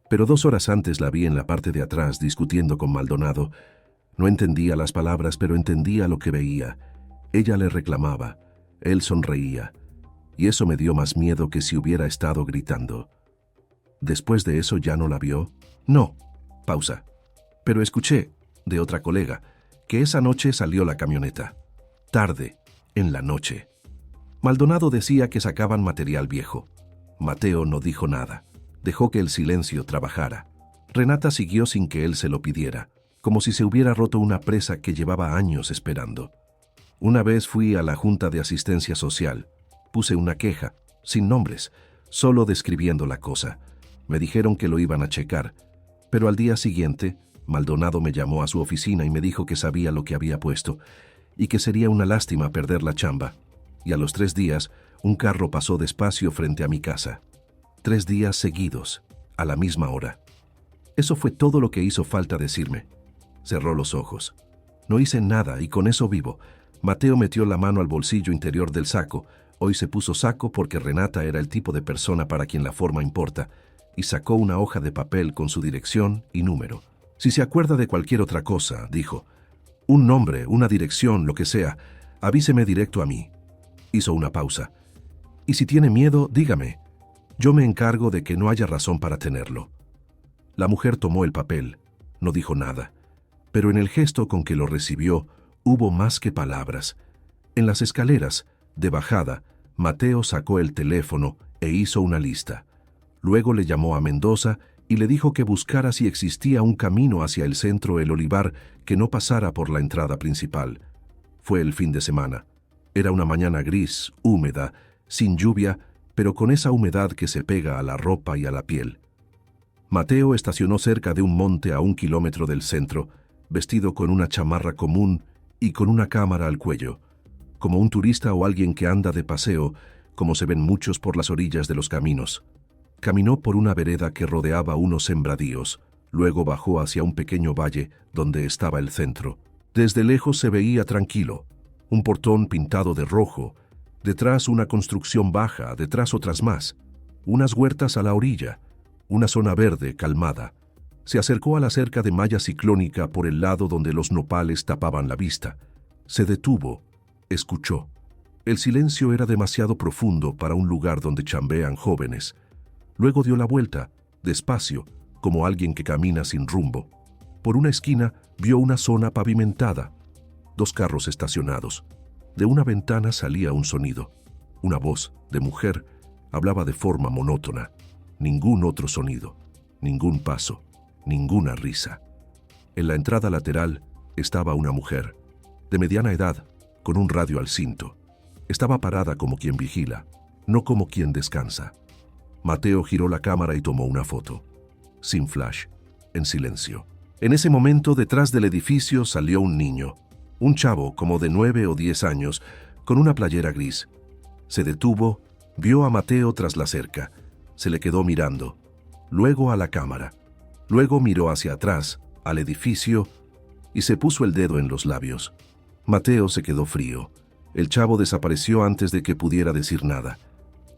«Pero 2 horas antes la vi en la parte de atrás discutiendo con Maldonado. No entendía las palabras, pero entendía lo que veía. Ella le reclamaba, él sonreía, y eso me dio más miedo que si hubiera estado gritando». «¿Después de eso ya no la vio?» «No». Pausa. «Pero escuché, de otra colega, que esa noche salió la camioneta. Tarde, en la noche. Maldonado decía que sacaban material viejo». Mateo no dijo nada. Dejó que el silencio trabajara. Renata siguió sin que él se lo pidiera, como si se hubiera roto una presa que llevaba años esperando. «Una vez fui a la Junta de Asistencia Social. Puse una queja, sin nombres, solo describiendo la cosa. Me dijeron que lo iban a checar, pero al día siguiente, Maldonado me llamó a su oficina y me dijo que sabía lo que había puesto y que sería una lástima perder la chamba. Y a los 3 días, un carro pasó despacio frente a mi casa. 3 días seguidos, a la misma hora. Eso fue todo lo que hizo falta decirme». Cerró los ojos. «No hice nada y con eso vivo». Mateo metió la mano al bolsillo interior del saco. Hoy se puso saco porque Renata era el tipo de persona para quien la forma importa, y sacó una hoja de papel con su dirección y número. «Si se acuerda de cualquier otra cosa», dijo, «un nombre, una dirección, lo que sea, avíseme directo a mí». Hizo una pausa. «Y si tiene miedo, dígame. Yo me encargo de que no haya razón para tenerlo». La mujer tomó el papel. No dijo nada, pero en el gesto con que lo recibió hubo más que palabras. En las escaleras, de bajada, Mateo sacó el teléfono e hizo una lista. Luego le llamó a Mendoza y le dijo que buscara si existía un camino hacia el centro El Olivar que no pasara por la entrada principal. Fue el fin de semana. Era una mañana gris, húmeda, sin lluvia, pero con esa humedad que se pega a la ropa y a la piel. Mateo estacionó cerca de un monte a 1 kilómetro del centro, vestido con una chamarra común y con una cámara al cuello, como un turista o alguien que anda de paseo, como se ven muchos por las orillas de los caminos. Caminó por una vereda que rodeaba unos sembradíos, luego bajó hacia un pequeño valle donde estaba el centro. Desde lejos se veía tranquilo, un portón pintado de rojo, detrás una construcción baja, detrás otras más, unas huertas a la orilla, una zona verde calmada. Se acercó a la cerca de malla ciclónica por el lado donde los nopales tapaban la vista. Se detuvo, escuchó. El silencio era demasiado profundo para un lugar donde chambean jóvenes. Luego dio la vuelta, despacio, como alguien que camina sin rumbo. Por una esquina vio una zona pavimentada. 2 carros estacionados. De una ventana salía un sonido. Una voz de mujer hablaba de forma monótona. Ningún otro sonido, ningún paso, ninguna risa. En la entrada lateral estaba una mujer, de mediana edad, con un radio al cinto. Estaba parada como quien vigila, no como quien descansa. Mateo giró la cámara y tomó una foto. Sin flash, en silencio. En ese momento, detrás del edificio salió un niño, un chavo como de 9 o 10 años, con una playera gris. Se detuvo, vio a Mateo tras la cerca, se le quedó mirando, luego a la cámara, luego miró hacia atrás, al edificio, y se puso el dedo en los labios. Mateo se quedó frío. El chavo desapareció antes de que pudiera decir nada.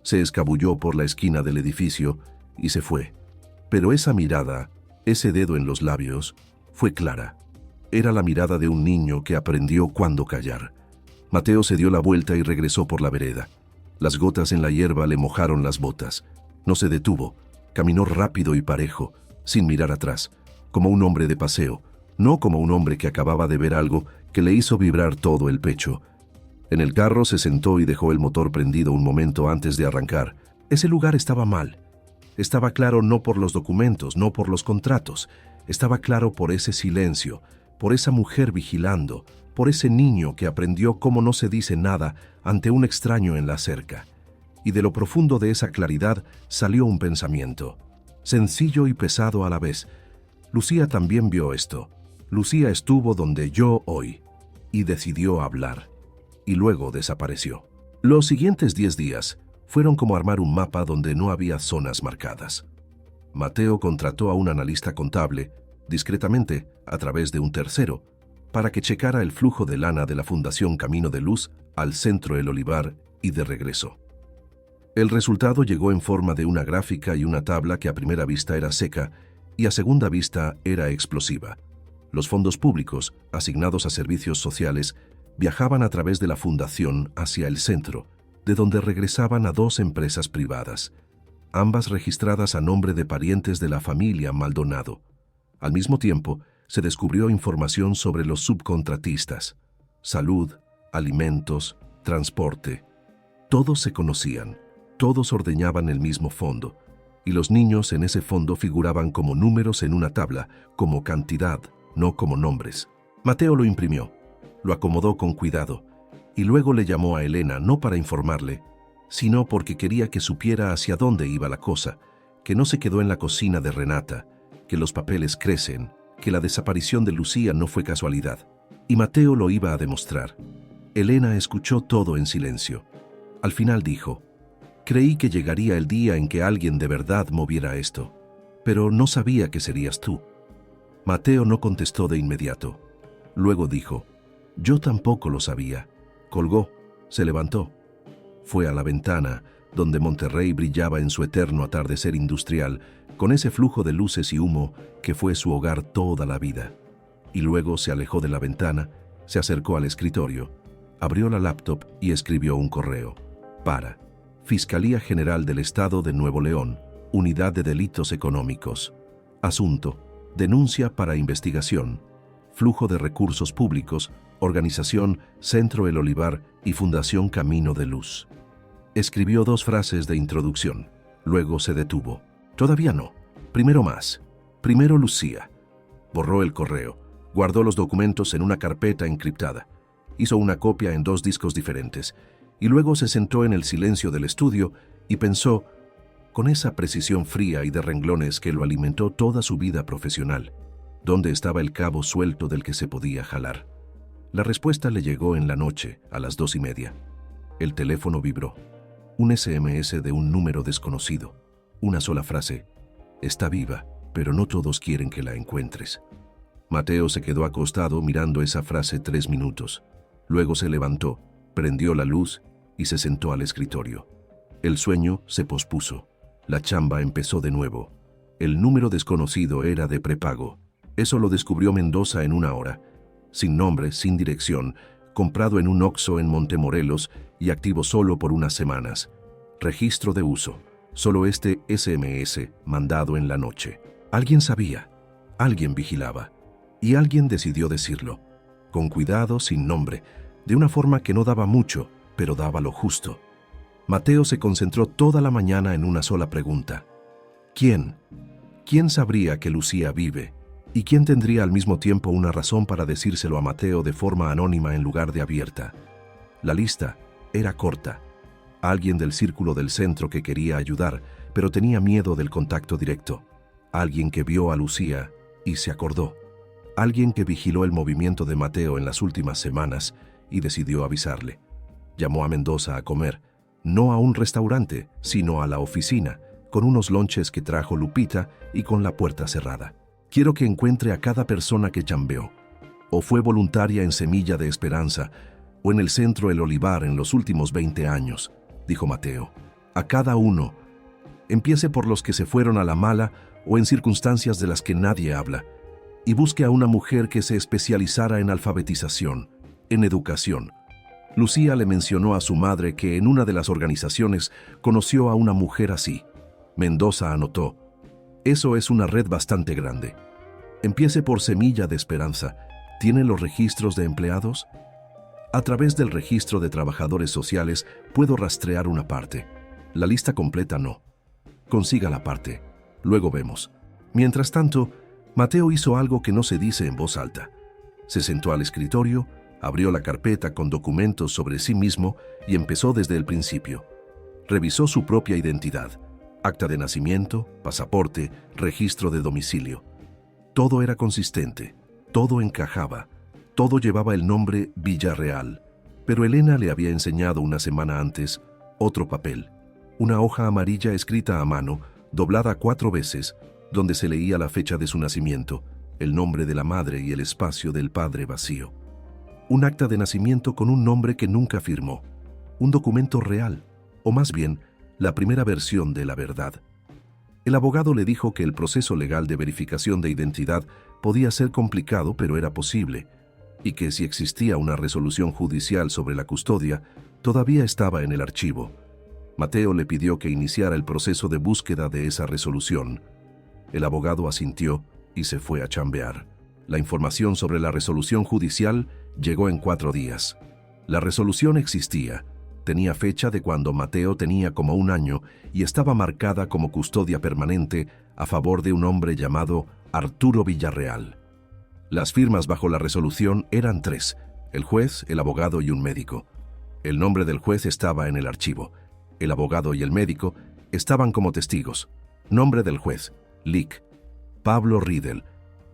Se escabulló por la esquina del edificio y se fue. Pero esa mirada, ese dedo en los labios, fue clara. Era la mirada de un niño que aprendió cuándo callar. Mateo se dio la vuelta y regresó por la vereda. Las gotas en la hierba le mojaron las botas. No se detuvo. Caminó rápido y parejo, sin mirar atrás, como un hombre de paseo, no como un hombre que acababa de ver algo que le hizo vibrar todo el pecho. En el carro se sentó y dejó el motor prendido un momento antes de arrancar. Ese lugar estaba mal. Estaba claro no por los documentos, no por los contratos. Estaba claro por ese silencio, por esa mujer vigilando, por ese niño que aprendió cómo no se dice nada ante un extraño en la cerca. Y de lo profundo de esa claridad salió un pensamiento, sencillo y pesado a la vez. Lucía también vio esto. Lucía estuvo donde yo hoy, y decidió hablar. Y luego desapareció. Los siguientes 10 días fueron como armar un mapa donde no había zonas marcadas. Mateo contrató a un analista contable, discretamente, a través de un tercero, para que checara el flujo de lana de la Fundación Camino de Luz al centro El Olivar y de regreso. El resultado llegó en forma de una gráfica y una tabla que a primera vista era seca y a segunda vista era explosiva. Los fondos públicos, asignados a servicios sociales, viajaban a través de la fundación hacia el centro, de donde regresaban a 2 empresas privadas, ambas registradas a nombre de parientes de la familia Maldonado. Al mismo tiempo, se descubrió información sobre los subcontratistas, salud, alimentos, transporte. Todos se conocían. Todos ordeñaban el mismo fondo, y los niños en ese fondo figuraban como números en una tabla, como cantidad, no como nombres. Mateo lo imprimió, lo acomodó con cuidado, y luego le llamó a Elena no para informarle, sino porque quería que supiera hacia dónde iba la cosa, que no se quedó en la cocina de Renata, que los papeles crecen, que la desaparición de Lucía no fue casualidad. Y Mateo lo iba a demostrar. Elena escuchó todo en silencio. Al final dijo: «Creí que llegaría el día en que alguien de verdad moviera esto, pero no sabía que serías tú». Mateo no contestó de inmediato. Luego dijo: «Yo tampoco lo sabía». Colgó, se levantó. Fue a la ventana, donde Monterrey brillaba en su eterno atardecer industrial, con ese flujo de luces y humo que fue su hogar toda la vida. Y luego se alejó de la ventana, se acercó al escritorio, abrió la laptop y escribió un correo. Para Fiscalía General del Estado de Nuevo León, Unidad de Delitos Económicos. Asunto: denuncia para investigación. Flujo de recursos públicos, Organización Centro El Olivar y Fundación Camino de Luz. Escribió 2 frases de introducción. Luego se detuvo. Todavía no. Primero más. Primero Lucía. Borró el correo. Guardó los documentos en una carpeta encriptada. Hizo una copia en 2 discos diferentes. Y luego se sentó en el silencio del estudio y pensó, con esa precisión fría y de renglones que lo alimentó toda su vida profesional, ¿dónde estaba el cabo suelto del que se podía jalar? La respuesta le llegó en la noche, a las 2:30. El teléfono vibró. Un SMS de un número desconocido. Una sola frase: «Está viva, pero no todos quieren que la encuentres». Mateo se quedó acostado mirando esa frase 3 minutos. Luego se levantó, prendió la luz y se sentó al escritorio. El sueño se pospuso. La chamba empezó de nuevo. El número desconocido era de prepago. Eso lo descubrió Mendoza en 1 hora. Sin nombre, sin dirección, comprado en un Oxxo en Montemorelos y activo solo por unas semanas. Registro de uso. Solo este SMS mandado en la noche. Alguien sabía, alguien vigilaba, y alguien decidió decirlo. Con cuidado, sin nombre, de una forma que no daba mucho, pero daba lo justo. Mateo se concentró toda la mañana en una sola pregunta. ¿Quién? ¿Quién sabría que Lucía vive? ¿Y quién tendría al mismo tiempo una razón para decírselo a Mateo de forma anónima en lugar de abierta? La lista era corta. Alguien del círculo del centro que quería ayudar, pero tenía miedo del contacto directo. Alguien que vio a Lucía y se acordó. Alguien que vigiló el movimiento de Mateo en las últimas semanas y decidió avisarle. Llamó a Mendoza a comer, no a un restaurante, sino a la oficina, con unos lonches que trajo Lupita y con la puerta cerrada. Quiero que encuentre a cada persona que chambeó, o fue voluntaria en Semilla de Esperanza, o en el Centro El Olivar en los últimos 20 años, dijo Mateo. A cada uno. Empiece por los que se fueron a la mala o en circunstancias de las que nadie habla, y busque a una mujer que se especializara en alfabetización, en educación. Lucía le mencionó a su madre que en una de las organizaciones conoció a una mujer así. Mendoza anotó. Eso es una red bastante grande. Empiece por Semilla de Esperanza. ¿Tiene los registros de empleados? A través del registro de trabajadores sociales puedo rastrear una parte. La lista completa no. Consiga la parte. Luego vemos. Mientras tanto, Mateo hizo algo que no se dice en voz alta. Se sentó al escritorio, abrió la carpeta con documentos sobre sí mismo y empezó desde el principio. Revisó su propia identidad. Acta de nacimiento, pasaporte, registro de domicilio. Todo era consistente, todo encajaba, todo llevaba el nombre Villarreal. Pero Elena le había enseñado una semana antes otro papel, una hoja amarilla escrita a mano, doblada 4 veces, donde se leía la fecha de su nacimiento, el nombre de la madre y el espacio del padre vacío. Un acta de nacimiento con un nombre que nunca firmó, un documento real, o más bien, la primera versión de la verdad. El abogado le dijo que el proceso legal de verificación de identidad podía ser complicado, pero era posible, y que si existía una resolución judicial sobre la custodia, todavía estaba en el archivo. Mateo le pidió que iniciara el proceso de búsqueda de esa resolución. El abogado asintió y se fue a chambear. La información sobre la resolución judicial llegó en 4 días. La resolución existía. Tenía fecha de cuando Mateo tenía como 1 año y estaba marcada como custodia permanente a favor de un hombre llamado Arturo Villarreal. Las firmas bajo la resolución eran 3, el juez, el abogado y un médico. El nombre del juez estaba en el archivo. El abogado y el médico estaban como testigos. Nombre del juez, Lic. Pablo Riedel.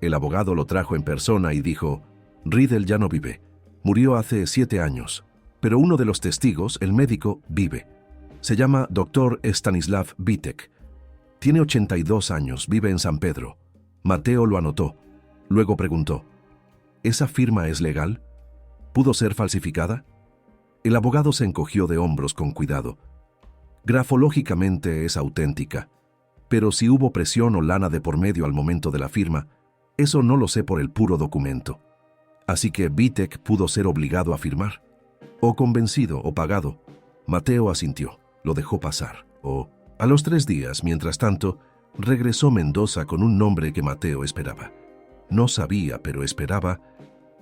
El abogado lo trajo en persona y dijo, Riedel ya no vive. Murió hace 7 años. Pero uno de los testigos, el médico, vive. Se llama Dr. Stanislav Vitek. Tiene 82 años, vive en San Pedro. Mateo lo anotó. Luego preguntó, ¿esa firma es legal? ¿Pudo ser falsificada? El abogado se encogió de hombros con cuidado. Grafológicamente es auténtica, pero si hubo presión o lana de por medio al momento de la firma, eso no lo sé por el puro documento. Así que Vitek pudo ser obligado a firmar. O convencido o pagado. Mateo asintió, lo dejó pasar. A los 3 días, mientras tanto, regresó Mendoza con un nombre que Mateo esperaba. No sabía, pero esperaba.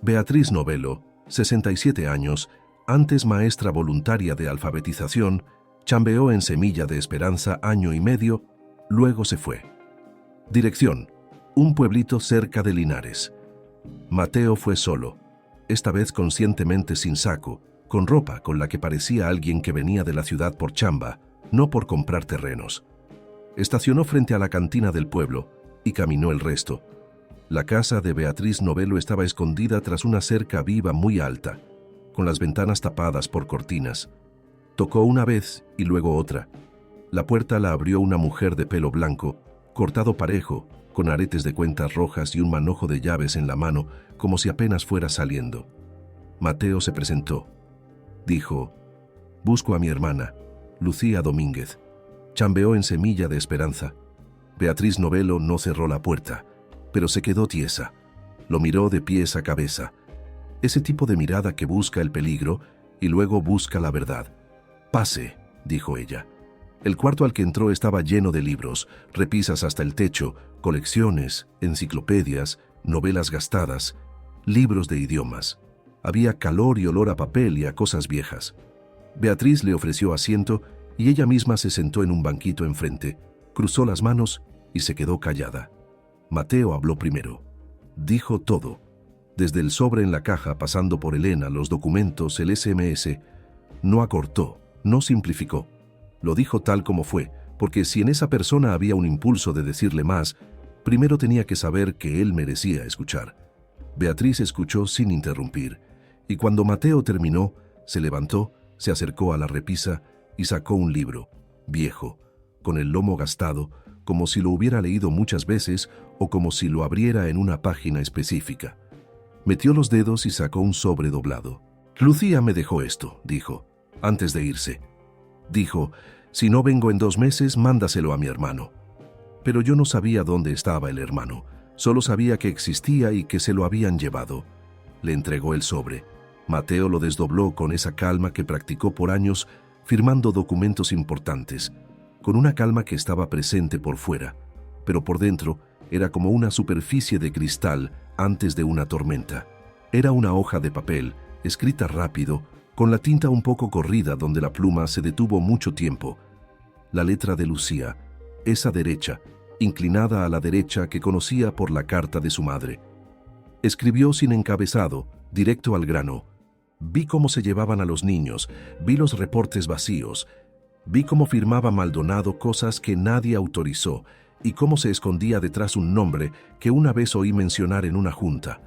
Beatriz Novelo, 67 años, antes maestra voluntaria de alfabetización, chambeó en Semilla de Esperanza 1 año y medio, luego se fue. Dirección, un pueblito cerca de Linares. Mateo fue solo, esta vez conscientemente sin saco, con ropa con la que parecía alguien que venía de la ciudad por chamba, no por comprar terrenos. Estacionó frente a la cantina del pueblo y caminó el resto. La casa de Beatriz Novelo estaba escondida tras una cerca viva muy alta, con las ventanas tapadas por cortinas. Tocó una vez y luego otra. La puerta la abrió una mujer de pelo blanco, cortado parejo, con aretes de cuentas rojas y un manojo de llaves en la mano, como si apenas fuera saliendo. Mateo se presentó. Dijo, busco a mi hermana, Lucía Domínguez. Chambeó en Semilla de Esperanza. Beatriz Novelo no cerró la puerta, pero se quedó tiesa. Lo miró de pies a cabeza. ese tipo de mirada que busca el peligro y luego busca la verdad. «Pase», dijo ella. El cuarto al que entró estaba lleno de libros, repisas hasta el techo, colecciones, enciclopedias, novelas gastadas, libros de idiomas. Había calor y olor a papel y a cosas viejas. Beatriz le ofreció asiento y ella misma se sentó en un banquito enfrente, cruzó las manos y se quedó callada. Mateo habló primero. Dijo todo, desde el sobre en la caja, pasando por Elena, los documentos, el SMS. No acortó, no simplificó. Lo dijo tal como fue, porque si en esa persona había un impulso de decirle más, primero tenía que saber que él merecía escuchar. Beatriz escuchó sin interrumpir, y cuando Mateo terminó, se levantó, se acercó a la repisa y sacó un libro, viejo, con el lomo gastado, como si lo hubiera leído muchas veces o como si lo abriera en una página específica. Metió los dedos y sacó un sobre doblado. «Lucía me dejó esto», dijo, antes de irse. Dijo, «Si no vengo en 2 meses, mándaselo a mi hermano». Pero yo no sabía dónde estaba el hermano, solo sabía que existía y que se lo habían llevado. Le entregó el sobre. Mateo lo desdobló con esa calma que practicó por años, firmando documentos importantes, con una calma que estaba presente por fuera, pero por dentro era como una superficie de cristal antes de una tormenta. Era una hoja de papel, escrita rápido, con la tinta un poco corrida donde la pluma se detuvo mucho tiempo. La letra de Lucía, esa derecha, inclinada a la derecha que conocía por la carta de su madre. Escribió sin encabezado, directo al grano. Vi cómo se llevaban a los niños, vi los reportes vacíos, vi cómo firmaba Maldonado cosas que nadie autorizó y cómo se escondía detrás un nombre que una vez oí mencionar en una junta.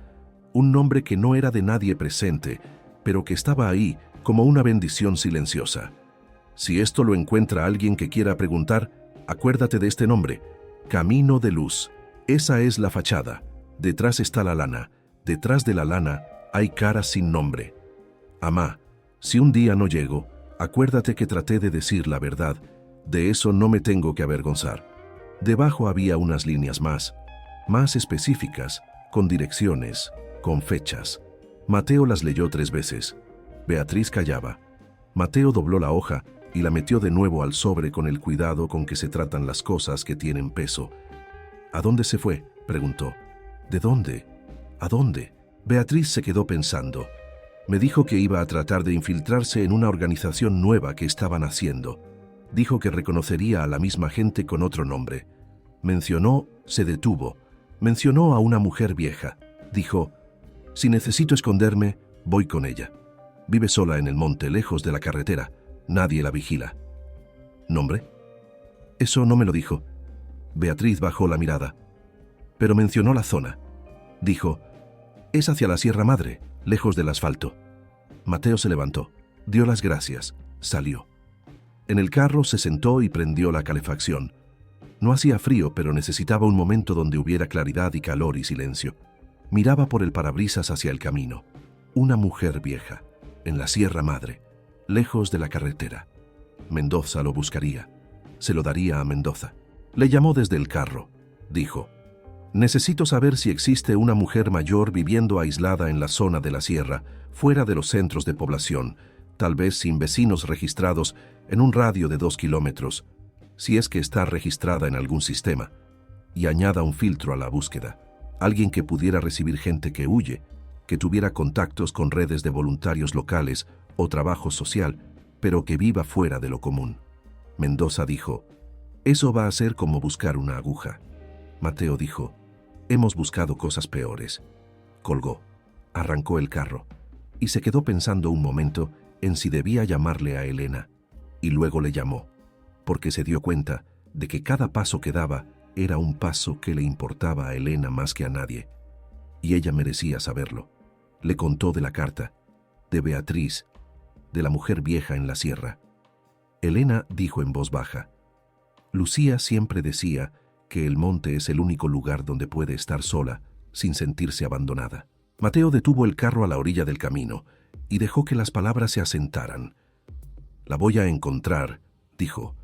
Un nombre que no era de nadie presente, pero que estaba ahí como una bendición silenciosa. Si esto lo encuentra alguien que quiera preguntar, acuérdate de este nombre, Camino de Luz. Esa es la fachada. Detrás está la lana. Detrás de la lana hay caras sin nombre. Amá, si un día no llego, acuérdate que traté de decir la verdad. De eso no me tengo que avergonzar. Debajo había unas líneas más específicas, con direcciones, con fechas. Mateo las leyó 3 veces. Beatriz callaba. Mateo dobló la hoja y la metió de nuevo al sobre con el cuidado con que se tratan las cosas que tienen peso. ¿A dónde se fue?, preguntó. ¿De dónde? ¿A dónde? Beatriz se quedó pensando. Me dijo que iba a tratar de infiltrarse en una organización nueva que estaban haciendo. Dijo que reconocería a la misma gente con otro nombre. Mencionó, se detuvo. Mencionó a una mujer vieja. Dijo, si necesito esconderme, voy con ella. Vive sola en el monte, lejos de la carretera. Nadie la vigila. ¿Nombre? Eso no me lo dijo. Beatriz bajó la mirada. Pero mencionó la zona. Dijo, es hacia la Sierra Madre, lejos del asfalto. Mateo se levantó, dio las gracias, salió. En el carro se sentó y prendió la calefacción. No hacía frío, pero necesitaba un momento donde hubiera claridad y calor y silencio. Miraba por el parabrisas hacia el camino. Una mujer vieja, en la Sierra Madre, lejos de la carretera. Mendoza lo buscaría. Se lo daría a Mendoza. Le llamó desde el carro. Dijo, necesito saber si existe una mujer mayor viviendo aislada en la zona de la sierra, fuera de los centros de población, tal vez sin vecinos registrados en un radio de 2 kilómetros, si es que está registrada en algún sistema, y añada un filtro a la búsqueda. Alguien que pudiera recibir gente que huye, que tuviera contactos con redes de voluntarios locales o trabajo social, pero que viva fuera de lo común. Mendoza dijo, eso va a ser como buscar una aguja. Mateo dijo, hemos buscado cosas peores. Colgó, arrancó el carro y se quedó pensando un momento en si debía llamarle a Elena, y luego le llamó, porque se dio cuenta de que cada paso que daba era un paso que le importaba a Elena más que a nadie, y ella merecía saberlo. Le contó de la carta, de Beatriz, de la mujer vieja en la sierra. Elena dijo en voz baja, Lucía siempre decía que el monte es el único lugar donde puede estar sola, sin sentirse abandonada. Mateo detuvo el carro a la orilla del camino y dejó que las palabras se asentaran. La voy a encontrar, dijo.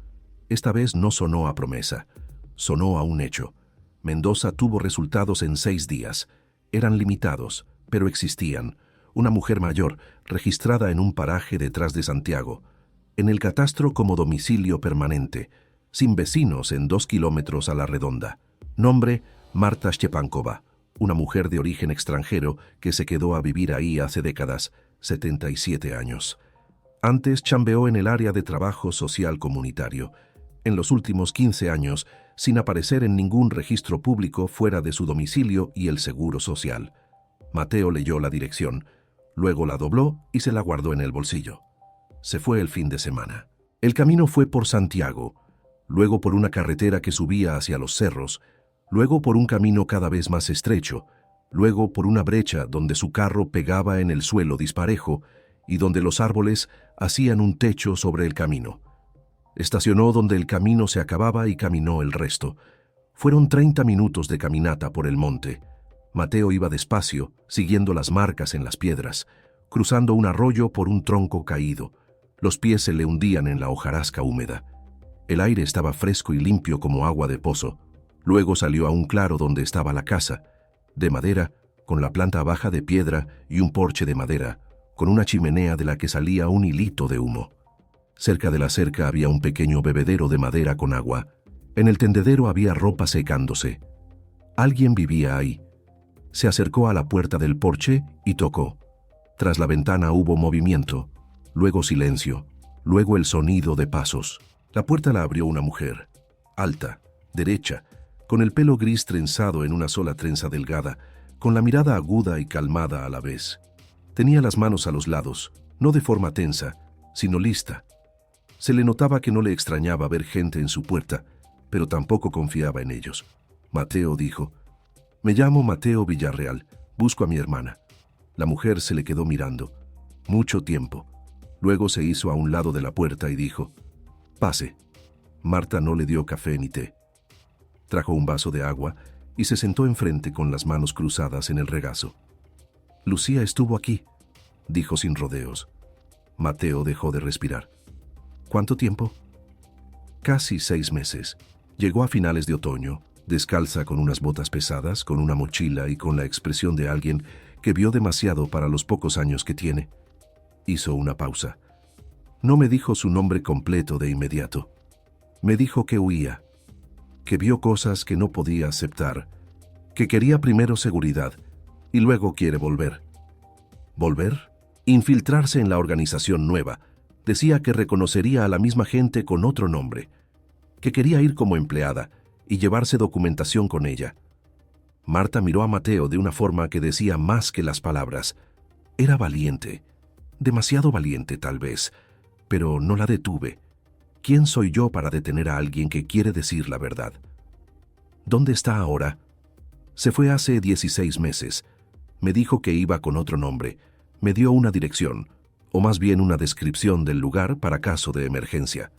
Esta vez no sonó a promesa, sonó a un hecho. Mendoza tuvo resultados en 6 días. Eran limitados, pero existían. una mujer mayor, registrada en un paraje detrás de Santiago, en el catastro como domicilio permanente, sin vecinos en 2 kilómetros a la redonda. Nombre: Marta Szczepankova, una mujer de origen extranjero que se quedó a vivir ahí hace décadas, 77 años. Antes chambeó en el área de trabajo social comunitario. En los últimos 15 años, sin aparecer en ningún registro público fuera de su domicilio y el seguro social. Mateo leyó la dirección, luego la dobló y se la guardó en el bolsillo. Se fue el fin de semana. El camino fue por Santiago, luego por una carretera que subía hacia los cerros, luego por un camino cada vez más estrecho, luego por una brecha donde su carro pegaba en el suelo disparejo y donde los árboles hacían un techo sobre el camino. Estacionó donde el camino se acababa y caminó el resto. Fueron 30 minutos de caminata por el monte. Mateo iba despacio, siguiendo las marcas en las piedras, cruzando un arroyo por un tronco caído. Los pies se le hundían en la hojarasca húmeda. El aire estaba fresco y limpio como agua de pozo. Luego salió a un claro donde estaba la casa, de madera, con la planta baja de piedra y un porche de madera, con una chimenea de la que salía un hilito de humo. Cerca de la cerca había un pequeño bebedero de madera con agua. En el tendedero había ropa secándose. Alguien vivía ahí. Se acercó a la puerta del porche y tocó. Tras la ventana hubo movimiento, luego silencio, luego el sonido de pasos. La puerta la abrió una mujer, alta, derecha, con el pelo gris trenzado en una sola trenza delgada, con la mirada aguda y calmada a la vez. Tenía las manos a los lados, no de forma tensa, sino lista. Se le notaba que no le extrañaba ver gente en su puerta, pero tampoco confiaba en ellos. Mateo dijo: «Me llamo Mateo Villarreal, busco a mi hermana». La mujer se le quedó mirando, mucho tiempo. Luego se hizo a un lado de la puerta y dijo: «Pase». Marta no le dio café ni té. Trajo un vaso de agua y se sentó enfrente con las manos cruzadas en el regazo. «Lucía estuvo aquí», dijo sin rodeos. Mateo dejó de respirar. «¿Cuánto tiempo?» «Casi 6 meses. Llegó a finales de otoño, descalza con unas botas pesadas, con una mochila y con la expresión de alguien que vio demasiado para los pocos años que tiene». Hizo una pausa. No me dijo su nombre completo de inmediato. Me dijo que huía, que vio cosas que no podía aceptar, que quería primero seguridad y luego quiere volver. ¿Volver? Infiltrarse en la organización nueva. Decía que reconocería a la misma gente con otro nombre, que quería ir como empleada y llevarse documentación con ella. Marta miró a Mateo de una forma que decía más que las palabras. Era valiente, demasiado valiente tal vez, pero no la detuve. ¿Quién soy yo para detener a alguien que quiere decir la verdad? ¿Dónde está ahora? Se fue hace 16 meses. Me dijo que iba con otro nombre. Me dio una dirección, o más bien una descripción del lugar para caso de emergencia.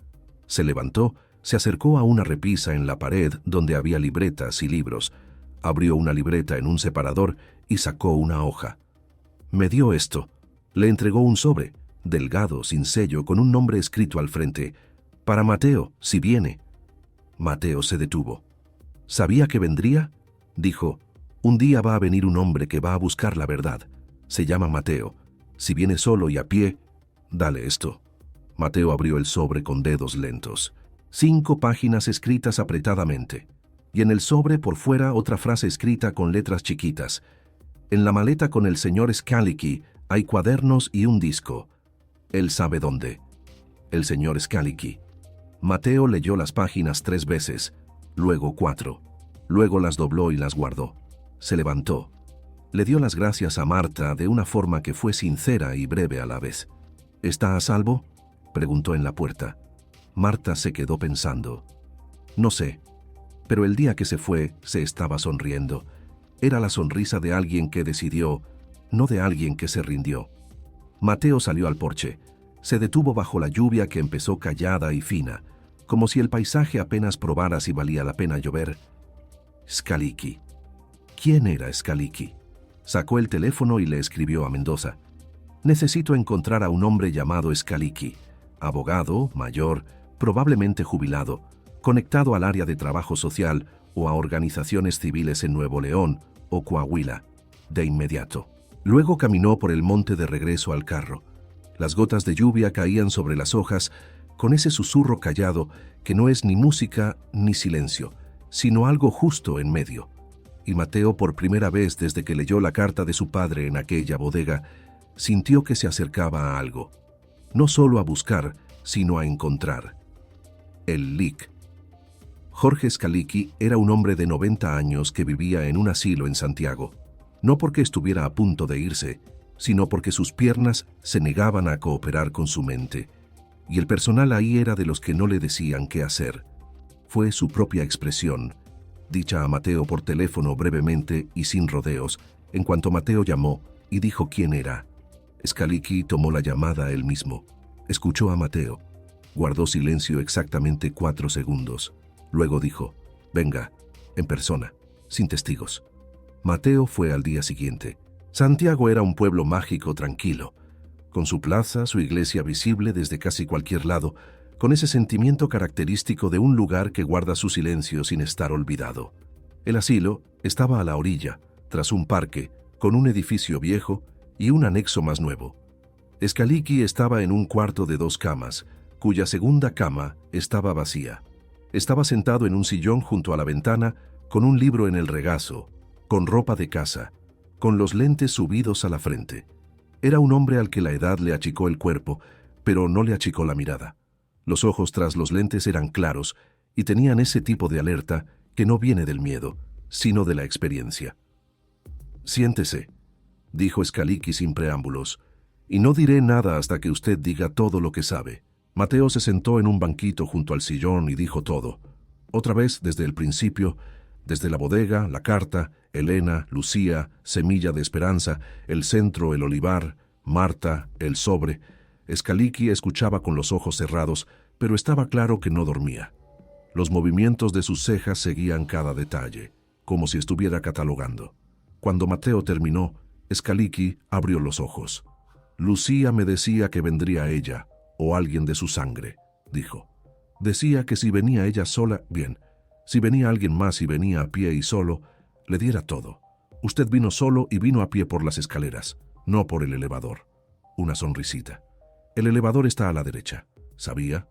Se levantó, se acercó a una repisa en la pared donde había libretas y libros. Abrió una libreta en un separador y sacó una hoja. Me dio esto. Le entregó un sobre, delgado, sin sello, con un nombre escrito al frente. «Para Mateo, si viene». Mateo se detuvo. ¿Sabía que vendría? Dijo: «Un día va a venir un hombre que va a buscar la verdad. Se llama Mateo. Si viene solo y a pie, dale esto». Mateo abrió el sobre con dedos lentos. 5 páginas escritas apretadamente. Y en el sobre por fuera otra frase escrita con letras chiquitas. «En la maleta con el señor Scalicky hay cuadernos y un disco. Él sabe dónde». El señor Scalicky. Mateo leyó las páginas 3 veces, luego 4. Luego las dobló y las guardó. Se levantó. Le dio las gracias a Marta de una forma que fue sincera y breve a la vez. «¿Está a salvo?», preguntó en la puerta. Marta se quedó pensando. «No sé, pero el día que se fue se estaba sonriendo. Era la sonrisa de alguien que decidió, no de alguien que se rindió». Mateo salió al porche. Se detuvo bajo la lluvia que empezó callada y fina, como si el paisaje apenas probara si valía la pena llover. Scalicky. ¿Quién era Scalicky? Sacó el teléfono y le escribió a Mendoza. «Necesito encontrar a un hombre llamado Scalicky, abogado, mayor, probablemente jubilado, conectado al área de trabajo social o a organizaciones civiles en Nuevo León o Coahuila, de inmediato». Luego caminó por el monte de regreso al carro. Las gotas de lluvia caían sobre las hojas con ese susurro callado que no es ni música ni silencio, sino algo justo en medio. Y Mateo, por primera vez desde que leyó la carta de su padre en aquella bodega, sintió que se acercaba a algo. No solo a buscar, sino a encontrar. El LIC. Jorge Scalici era un hombre de 90 años que vivía en un asilo en Santiago. No porque estuviera a punto de irse, sino porque sus piernas se negaban a cooperar con su mente. Y el personal ahí era de los que no le decían qué hacer. Fue su propia expresión, dicha a Mateo por teléfono brevemente y sin rodeos, en cuanto Mateo llamó y dijo quién era. Scalici tomó la llamada él mismo. Escuchó a Mateo. Guardó silencio exactamente 4 segundos. Luego dijo, venga, en persona, sin testigos. Mateo fue al día siguiente. Santiago era un pueblo mágico tranquilo, con su plaza, su iglesia visible desde casi cualquier lado, con ese sentimiento característico de un lugar que guarda su silencio sin estar olvidado. El asilo estaba a la orilla, tras un parque, con un edificio viejo y un anexo más nuevo. Scalici estaba en un cuarto de 2 camas, cuya segunda cama estaba vacía. Estaba sentado en un sillón junto a la ventana, con un libro en el regazo, con ropa de casa, con los lentes subidos a la frente. Era un hombre al que la edad le achicó el cuerpo, pero no le achicó la mirada. Los ojos tras los lentes eran claros y tenían ese tipo de alerta que no viene del miedo, sino de la experiencia. «Siéntese», dijo Scalici sin preámbulos, «y no diré nada hasta que usted diga todo lo que sabe». Mateo se sentó en un banquito junto al sillón y dijo todo. Otra vez, desde el principio, desde la bodega, la carta, Elena, Lucía, Semilla de Esperanza, el centro, el olivar, Marta, el sobre. Scalici escuchaba con los ojos cerrados, pero estaba claro que no dormía. Los movimientos de sus cejas seguían cada detalle, como si estuviera catalogando. Cuando Mateo terminó, Scalici abrió los ojos. «Lucía me decía que vendría ella, o alguien de su sangre», dijo. «Decía que si venía ella sola, bien. Si venía alguien más y venía a pie y solo, le diera todo. Usted vino solo y vino a pie por las escaleras, no por el elevador». Una sonrisita. «El elevador está a la derecha». ¿Sabía?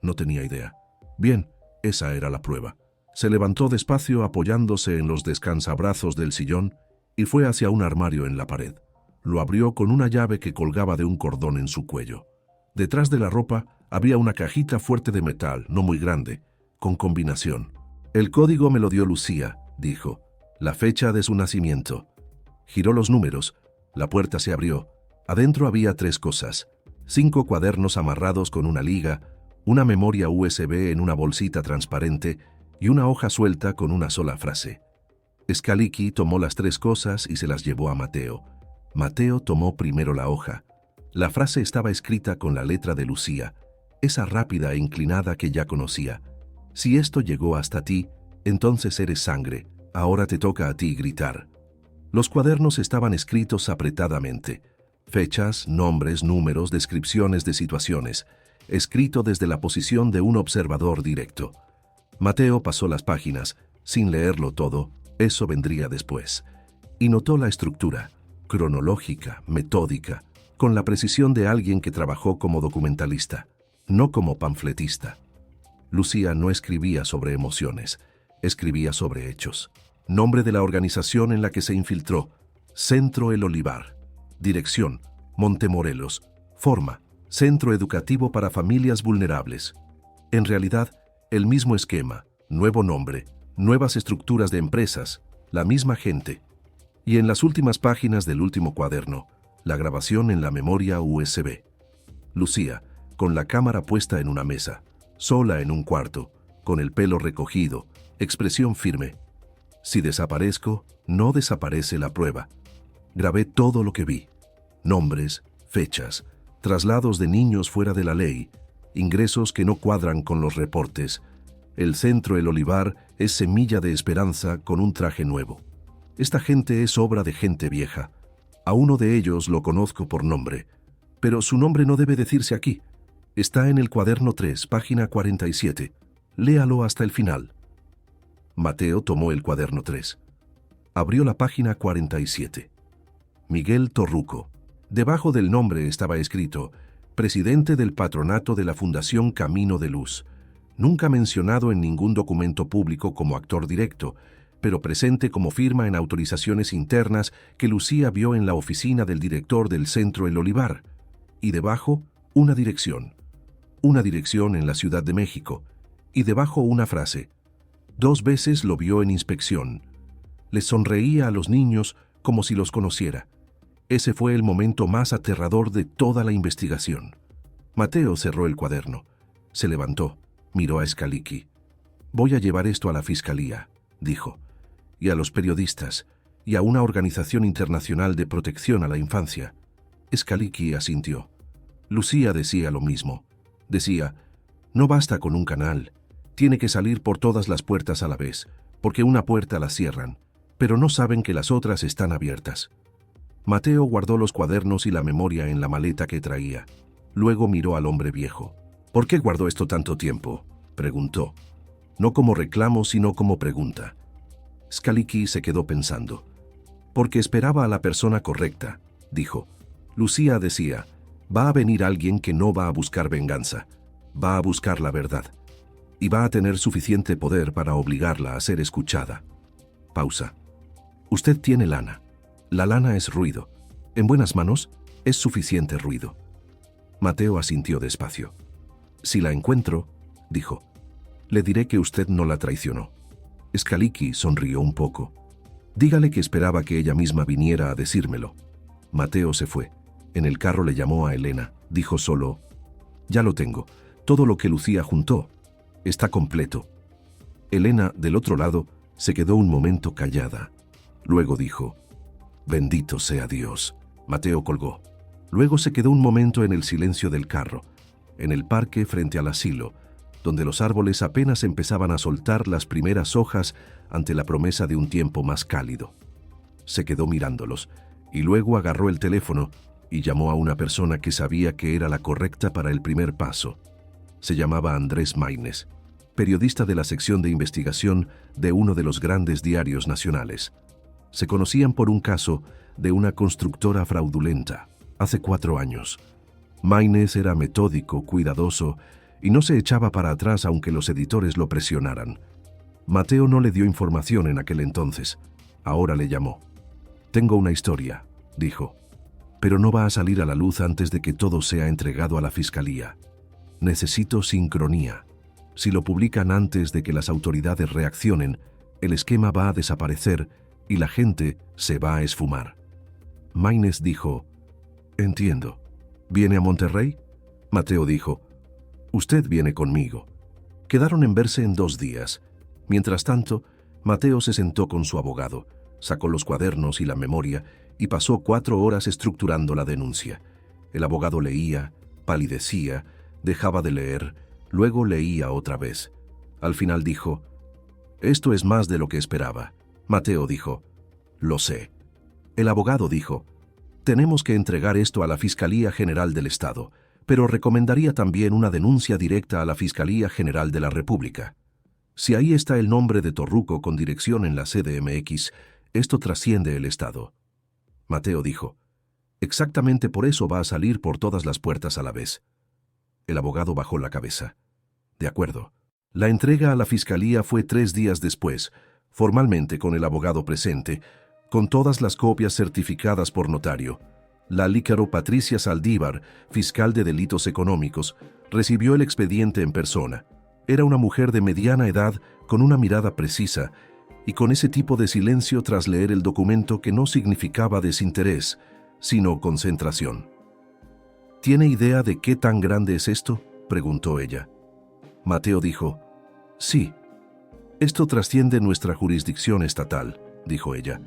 No tenía idea. Bien, esa era la prueba. Se levantó despacio apoyándose en los descansabrazos del sillón y fue hacia un armario en la pared. Lo abrió con una llave que colgaba de un cordón en su cuello. Detrás de la ropa había una cajita fuerte de metal, no muy grande, con combinación. «El código me lo dio Lucía», dijo. «La fecha de su nacimiento». Giró los números. La puerta se abrió. Adentro había 3 cosas. 5 cuadernos amarrados con una liga, una memoria USB en una bolsita transparente y una hoja suelta con una sola frase. Scalici tomó las 3 cosas y se las llevó a Mateo. Mateo tomó primero la hoja. La frase estaba escrita con la letra de Lucía, esa rápida e inclinada que ya conocía. «Si esto llegó hasta ti, entonces eres sangre. Ahora te toca a ti gritar». Los cuadernos estaban escritos apretadamente. Fechas, nombres, números, descripciones de situaciones. Escrito desde la posición de un observador directo. Mateo pasó las páginas, sin leerlo todo, eso vendría después. Y notó la estructura, cronológica, metódica, con la precisión de alguien que trabajó como documentalista, no como panfletista. Lucía no escribía sobre emociones, escribía sobre hechos. Nombre de la organización en la que se infiltró: Centro El Olivar. Dirección: Montemorelos. Forma: Centro Educativo para Familias Vulnerables. En realidad, el mismo esquema, nuevo nombre, nuevas estructuras de empresas, la misma gente. Y en las últimas páginas del último cuaderno, la grabación en la memoria USB. Lucía, con la cámara puesta en una mesa, sola en un cuarto, con el pelo recogido, expresión firme. «Si desaparezco, no desaparece la prueba». Grabé todo lo que vi. Nombres, fechas, traslados de niños fuera de la ley, ingresos que no cuadran con los reportes. El centro El Olivar es Semilla de Esperanza con un traje nuevo. Esta gente es obra de gente vieja. A uno de ellos lo conozco por nombre, pero su nombre no debe decirse aquí. Está en el cuaderno 3, página 47. Léalo hasta el final. Mateo tomó el cuaderno 3. Abrió la página 47. Miguel Torruco. Debajo del nombre estaba escrito, presidente del patronato de la Fundación Camino de Luz, nunca mencionado en ningún documento público como actor directo, pero presente como firma en autorizaciones internas que Lucía vio en la oficina del director del Centro El Olivar, y debajo una dirección en la Ciudad de México, y debajo una frase, 2 veces lo vio en inspección. Les sonreía a los niños como si los conociera. Ese fue el momento más aterrador de toda la investigación. Mateo cerró el cuaderno, se levantó, miró a Scalici. Voy a llevar esto a la fiscalía, dijo, y a los periodistas, y a una organización internacional de protección a la infancia. Scalici asintió. Lucía decía lo mismo. Decía, no basta con un canal, tiene que salir por todas las puertas a la vez, porque una puerta la cierran, pero no saben que las otras están abiertas. Mateo guardó los cuadernos y la memoria en la maleta que traía. Luego miró al hombre viejo. ¿Por qué guardó esto tanto tiempo?, preguntó. No como reclamo, sino como pregunta. Scalici se quedó pensando. Porque esperaba a la persona correcta, dijo. Lucía decía, va a venir alguien que no va a buscar venganza, va a buscar la verdad, y va a tener suficiente poder para obligarla a ser escuchada. Pausa. Usted tiene lana. La lana es ruido. En buenas manos, es suficiente ruido. Mateo asintió despacio. Si la encuentro, dijo, le diré que usted no la traicionó. Scalici sonrió un poco. Dígale que esperaba que ella misma viniera a decírmelo. Mateo se fue. En el carro le llamó a Elena. Dijo solo, ya lo tengo. Todo lo que Lucía juntó. Está completo. Elena, del otro lado, se quedó un momento callada. Luego dijo, bendito sea Dios. Mateo colgó. Luego se quedó un momento en el silencio del carro, en el parque frente al asilo, donde los árboles apenas empezaban a soltar las primeras hojas ante la promesa de un tiempo más cálido. Se quedó mirándolos, y luego agarró el teléfono y llamó a una persona que sabía que era la correcta para el primer paso. Se llamaba Andrés Maínez, periodista de la sección de investigación de uno de los grandes diarios nacionales. Se conocían por un caso de una constructora fraudulenta, hace 4 años. Maínez era metódico, cuidadoso, y no se echaba para atrás aunque los editores lo presionaran. Mateo no le dio información en aquel entonces. Ahora le llamó. Tengo una historia, dijo, pero no va a salir a la luz antes de que todo sea entregado a la fiscalía. Necesito sincronía. Si lo publican antes de que las autoridades reaccionen, el esquema va a desaparecer y la gente se va a esfumar. Maínez dijo, entiendo. ¿Viene a Monterrey? Mateo dijo, usted viene conmigo. Quedaron en verse en 2 días. Mientras tanto, Mateo se sentó con su abogado, sacó los cuadernos y la memoria y pasó 4 horas estructurando la denuncia. El abogado leía, palidecía, dejaba de leer, luego leía otra vez. Al final dijo, esto es más de lo que esperaba. Mateo dijo, lo sé. El abogado dijo, tenemos que entregar esto a la Fiscalía General del Estado, pero recomendaría también una denuncia directa a la Fiscalía General de la República. Si ahí está el nombre de Torruco con dirección en la CDMX, esto trasciende el Estado. Mateo dijo, exactamente por eso va a salir por todas las puertas a la vez. El abogado bajó la cabeza. De acuerdo. La entrega a la Fiscalía fue 3 días después, formalmente con el abogado presente, con todas las copias certificadas por notario. La lícaro Patricia Saldívar, fiscal de delitos económicos, recibió el expediente en persona. Era una mujer de mediana edad con una mirada precisa y con ese tipo de silencio tras leer el documento que no significaba desinterés, sino concentración. ¿Tiene idea de qué tan grande es esto?, preguntó ella. Mateo dijo, sí. Esto trasciende nuestra jurisdicción estatal, dijo ella.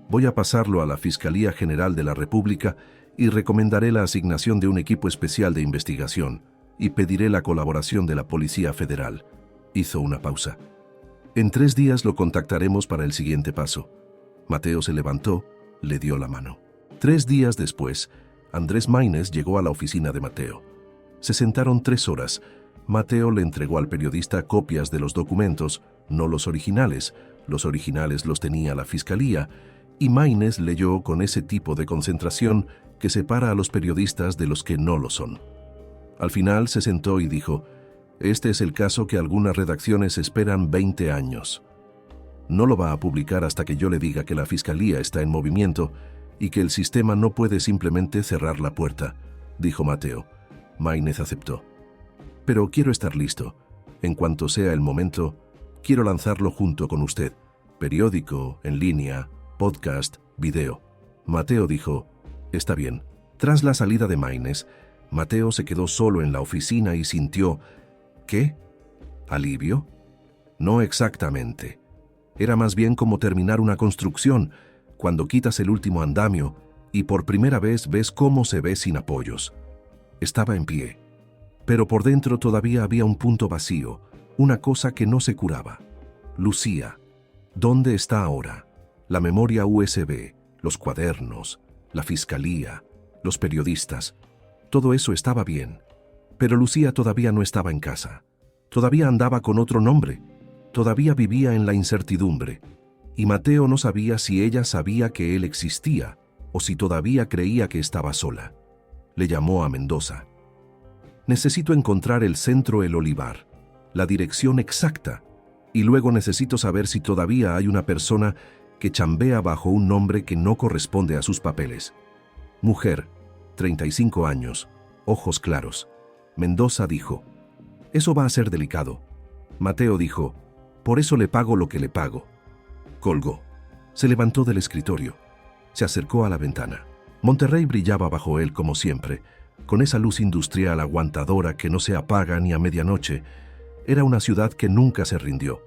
Voy a pasarlo a la Fiscalía General de la República y recomendaré la asignación de un equipo especial de investigación y pediré la colaboración de la Policía Federal. Hizo una pausa. En 3 días lo contactaremos para el siguiente paso. Mateo se levantó, le dio la mano. 3 días después, Andrés Maínez llegó a la oficina de Mateo. Se sentaron 3 horas. Mateo le entregó al periodista copias de los documentos, no los originales. Los originales los tenía la Fiscalía, Y Maynes leyó con ese tipo de concentración que separa a los periodistas de los que no lo son. Al final se sentó y dijo: «Este es el caso que algunas redacciones esperan 20 años. No lo va a publicar hasta que yo le diga que la fiscalía está en movimiento y que el sistema no puede simplemente cerrar la puerta», dijo Mateo. Maynes aceptó. «Pero quiero estar listo. En cuanto sea el momento, quiero lanzarlo junto con usted. Periódico, en línea, podcast, video». Mateo dijo: «Está bien». Tras la salida de Maynes, Mateo se quedó solo en la oficina y sintió... ¿qué? ¿Alivio? No exactamente. Era más bien como terminar una construcción, cuando quitas el último andamio y por primera vez ves cómo se ve sin apoyos. Estaba en pie, pero por dentro todavía había un punto vacío, una cosa que no se curaba. Lucía. ¿Dónde está ahora? La memoria USB, los cuadernos, la fiscalía, los periodistas. Todo eso estaba bien, pero Lucía todavía no estaba en casa. Todavía andaba con otro nombre. Todavía vivía en la incertidumbre. Y Mateo no sabía si ella sabía que él existía o si todavía creía que estaba sola. Le llamó a Mendoza. «Necesito encontrar el centro El Olivar, la dirección exacta, y luego necesito saber si todavía hay una persona que chambea bajo un nombre que no corresponde a sus papeles». Mujer, 35 años, ojos claros. Mendoza dijo: «Eso va a ser delicado». Mateo dijo: «Por eso le pago lo que le pago». Colgó. Se levantó del escritorio. Se acercó a la ventana. Monterrey brillaba bajo él como siempre, con esa luz industrial aguantadora que no se apaga ni a medianoche. Era una ciudad que nunca se rindió.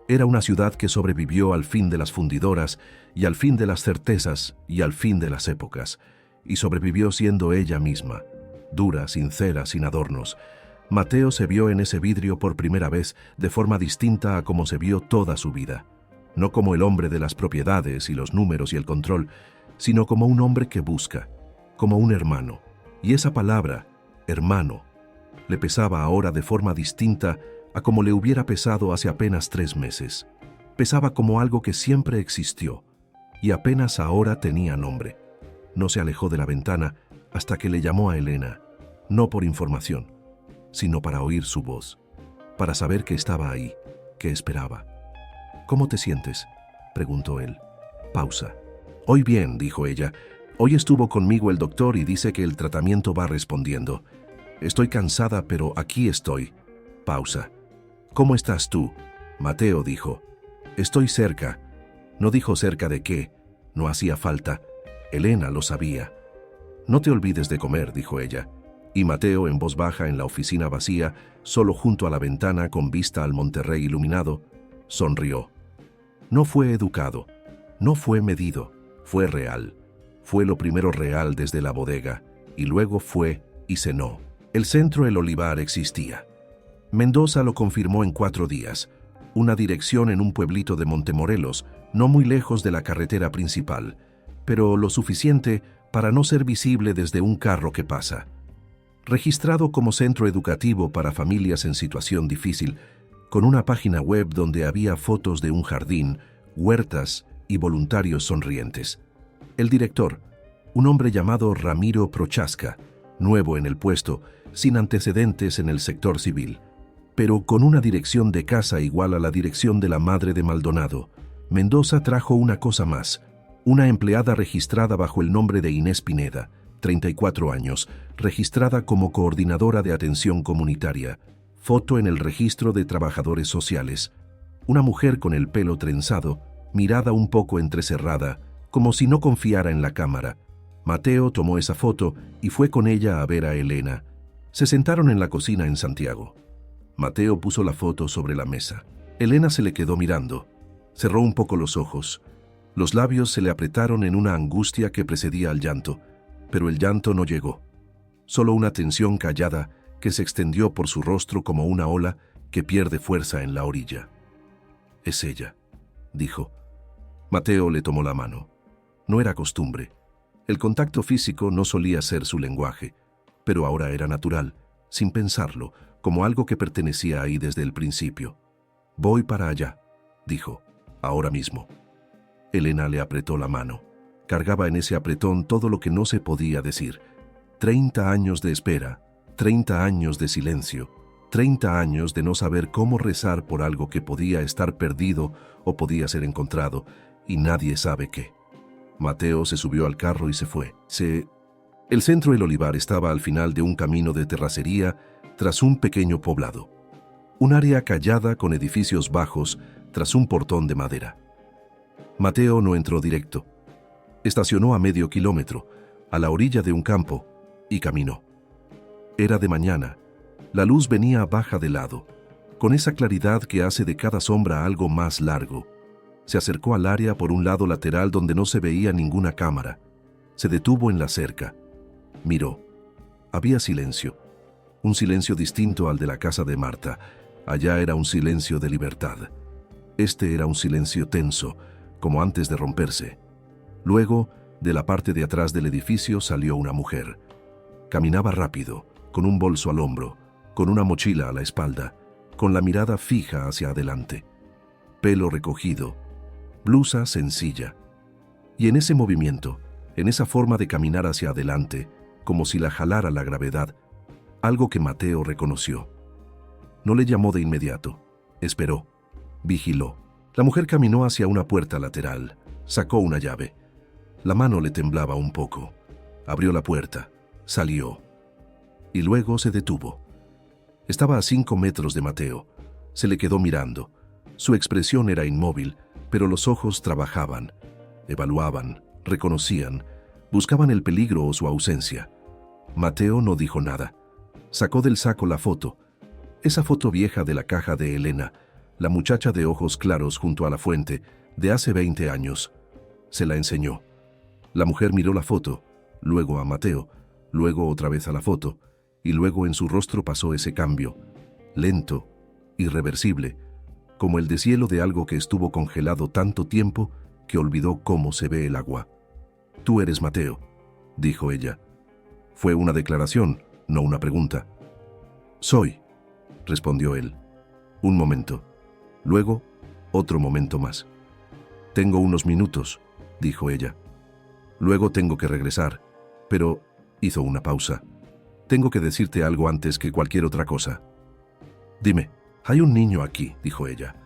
Era una ciudad que sobrevivió al fin de las fundidoras y al fin de las certezas y al fin de las épocas. Y sobrevivió siendo ella misma, dura, sincera, sin adornos. Mateo se vio en ese vidrio por primera vez de forma distinta a como se vio toda su vida. No como el hombre de las propiedades y los números y el control, sino como un hombre que busca, como un hermano. Y esa palabra, hermano, le pesaba ahora de forma distinta a como le hubiera pesado hace apenas 3 meses. Pesaba como algo que siempre existió y apenas ahora tenía nombre. No se alejó de la ventana hasta que le llamó a Elena, no por información, sino para oír su voz, para saber que estaba ahí, que esperaba. «¿Cómo te sientes?», preguntó él. Pausa. «Hoy bien», dijo ella. «Hoy estuvo conmigo el doctor y dice que el tratamiento va respondiendo. Estoy cansada, pero aquí estoy». Pausa. «¿Cómo estás tú?», Mateo dijo. «Estoy cerca». No dijo cerca de qué. No hacía falta. Elena lo sabía. «No te olvides de comer», dijo ella. Y Mateo, en voz baja en la oficina vacía, solo junto a la ventana con vista al Monterrey iluminado, sonrió. No fue educado, no fue medido, fue real. Fue lo primero real desde la bodega, y luego fue y cenó. El centro El Olivar existía. Mendoza lo confirmó en 4 días. Una dirección en un pueblito de Montemorelos, no muy lejos de la carretera principal, pero lo suficiente para no ser visible desde un carro que pasa. Registrado como centro educativo para familias en situación difícil, con una página web donde había fotos de un jardín, huertas y voluntarios sonrientes. El director, un hombre llamado Ramiro Prochaska, nuevo en el puesto, sin antecedentes en el sector civil, pero con una dirección de casa igual a la dirección de la madre de Maldonado. Mendoza trajo una cosa más, una empleada registrada bajo el nombre de Inés Pineda, 34 años, registrada como coordinadora de atención comunitaria. Foto en el registro de trabajadores sociales. Una mujer con el pelo trenzado, mirada un poco entrecerrada, como si no confiara en la cámara. Mateo tomó esa foto y fue con ella a ver a Elena. Se sentaron en la cocina en Santiago. Mateo puso la foto sobre la mesa. Elena se le quedó mirando. Cerró un poco los ojos. Los labios se le apretaron en una angustia que precedía al llanto, pero el llanto no llegó. Solo una tensión callada que se extendió por su rostro como una ola que pierde fuerza en la orilla. «Es ella», dijo. Mateo le tomó la mano. No era costumbre. El contacto físico no solía ser su lenguaje, pero ahora era natural, sin pensarlo, como algo que pertenecía ahí desde el principio. «Voy para allá», dijo, «ahora mismo». Elena le apretó la mano. Cargaba en ese apretón todo lo que no se podía decir. 30 años de espera, 30 años de silencio, 30 años de no saber cómo rezar por algo que podía estar perdido o podía ser encontrado, y nadie sabe qué. Mateo se subió al carro y se fue. El centro del olivar estaba al final de un camino de terracería tras un pequeño poblado. Un área callada con edificios bajos tras un portón de madera. Mateo no entró directo. Estacionó a medio kilómetro, a la orilla de un campo, y caminó. Era de mañana. La luz venía baja de lado, con esa claridad que hace de cada sombra algo más largo. Se acercó al área por un lado lateral donde no se veía ninguna cámara. Se detuvo en la cerca. Miró. Había silencio. Un silencio distinto al de la casa de Marta. Allá era un silencio de libertad. Este era un silencio tenso, como antes de romperse. Luego, de la parte de atrás del edificio salió una mujer. Caminaba rápido, con un bolso al hombro, con una mochila a la espalda, con la mirada fija hacia adelante. Pelo recogido, blusa sencilla. Y en ese movimiento, en esa forma de caminar hacia adelante, como si la jalara la gravedad, algo que Mateo reconoció. No le llamó de inmediato. Esperó. Vigiló. La mujer caminó hacia una puerta lateral. Sacó una llave. La mano le temblaba un poco. Abrió la puerta. Salió. Y luego se detuvo. Estaba a 5 metros de Mateo. Se le quedó mirando. Su expresión era inmóvil, pero los ojos trabajaban. Evaluaban, reconocían, buscaban el peligro o su ausencia. Mateo no dijo nada. Sacó del saco la foto. Esa foto vieja de la caja de Elena, la muchacha de ojos claros junto a la fuente, de hace 20 años. Se la enseñó. La mujer miró la foto, luego a Mateo, luego otra vez a la foto, y luego en su rostro pasó ese cambio, lento, irreversible, como el deshielo de algo que estuvo congelado tanto tiempo que olvidó cómo se ve el agua. «Tú eres Mateo», dijo ella. Fue una declaración, no una pregunta. «Soy», respondió él. Un momento. Luego, otro momento más. «Tengo unos minutos», dijo ella. «Luego tengo que regresar, pero…» hizo una pausa. «Tengo que decirte algo antes que cualquier otra cosa». «Dime». «Hay un niño aquí», dijo ella.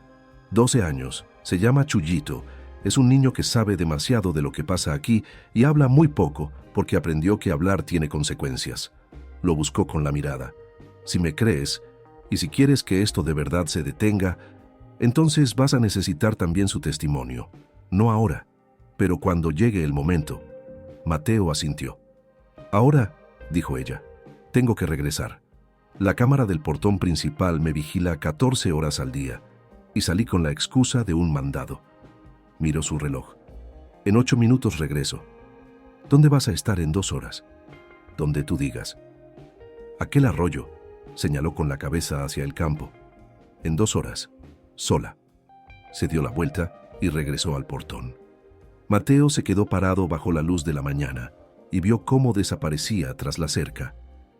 12 años, se llama Chuyito. Es un niño que sabe demasiado de lo que pasa aquí y habla muy poco porque aprendió que hablar tiene consecuencias. Lo buscó con la mirada. Si me crees, y si quieres que esto de verdad se detenga, entonces vas a necesitar también su testimonio. No ahora, pero cuando llegue el momento. Mateo asintió. «Ahora», dijo ella, «tengo que regresar. La cámara del portón principal me vigila 14 horas al día y salí con la excusa de un mandado». Miró su reloj. «En 8 minutos regreso». «¿Dónde vas a estar en 2 horas?» «Donde tú digas». «Aquel arroyo», señaló con la cabeza hacia el campo. «En 2 horas, sola». Se dio la vuelta y regresó al portón. Mateo se quedó parado bajo la luz de la mañana y vio cómo desaparecía tras la cerca,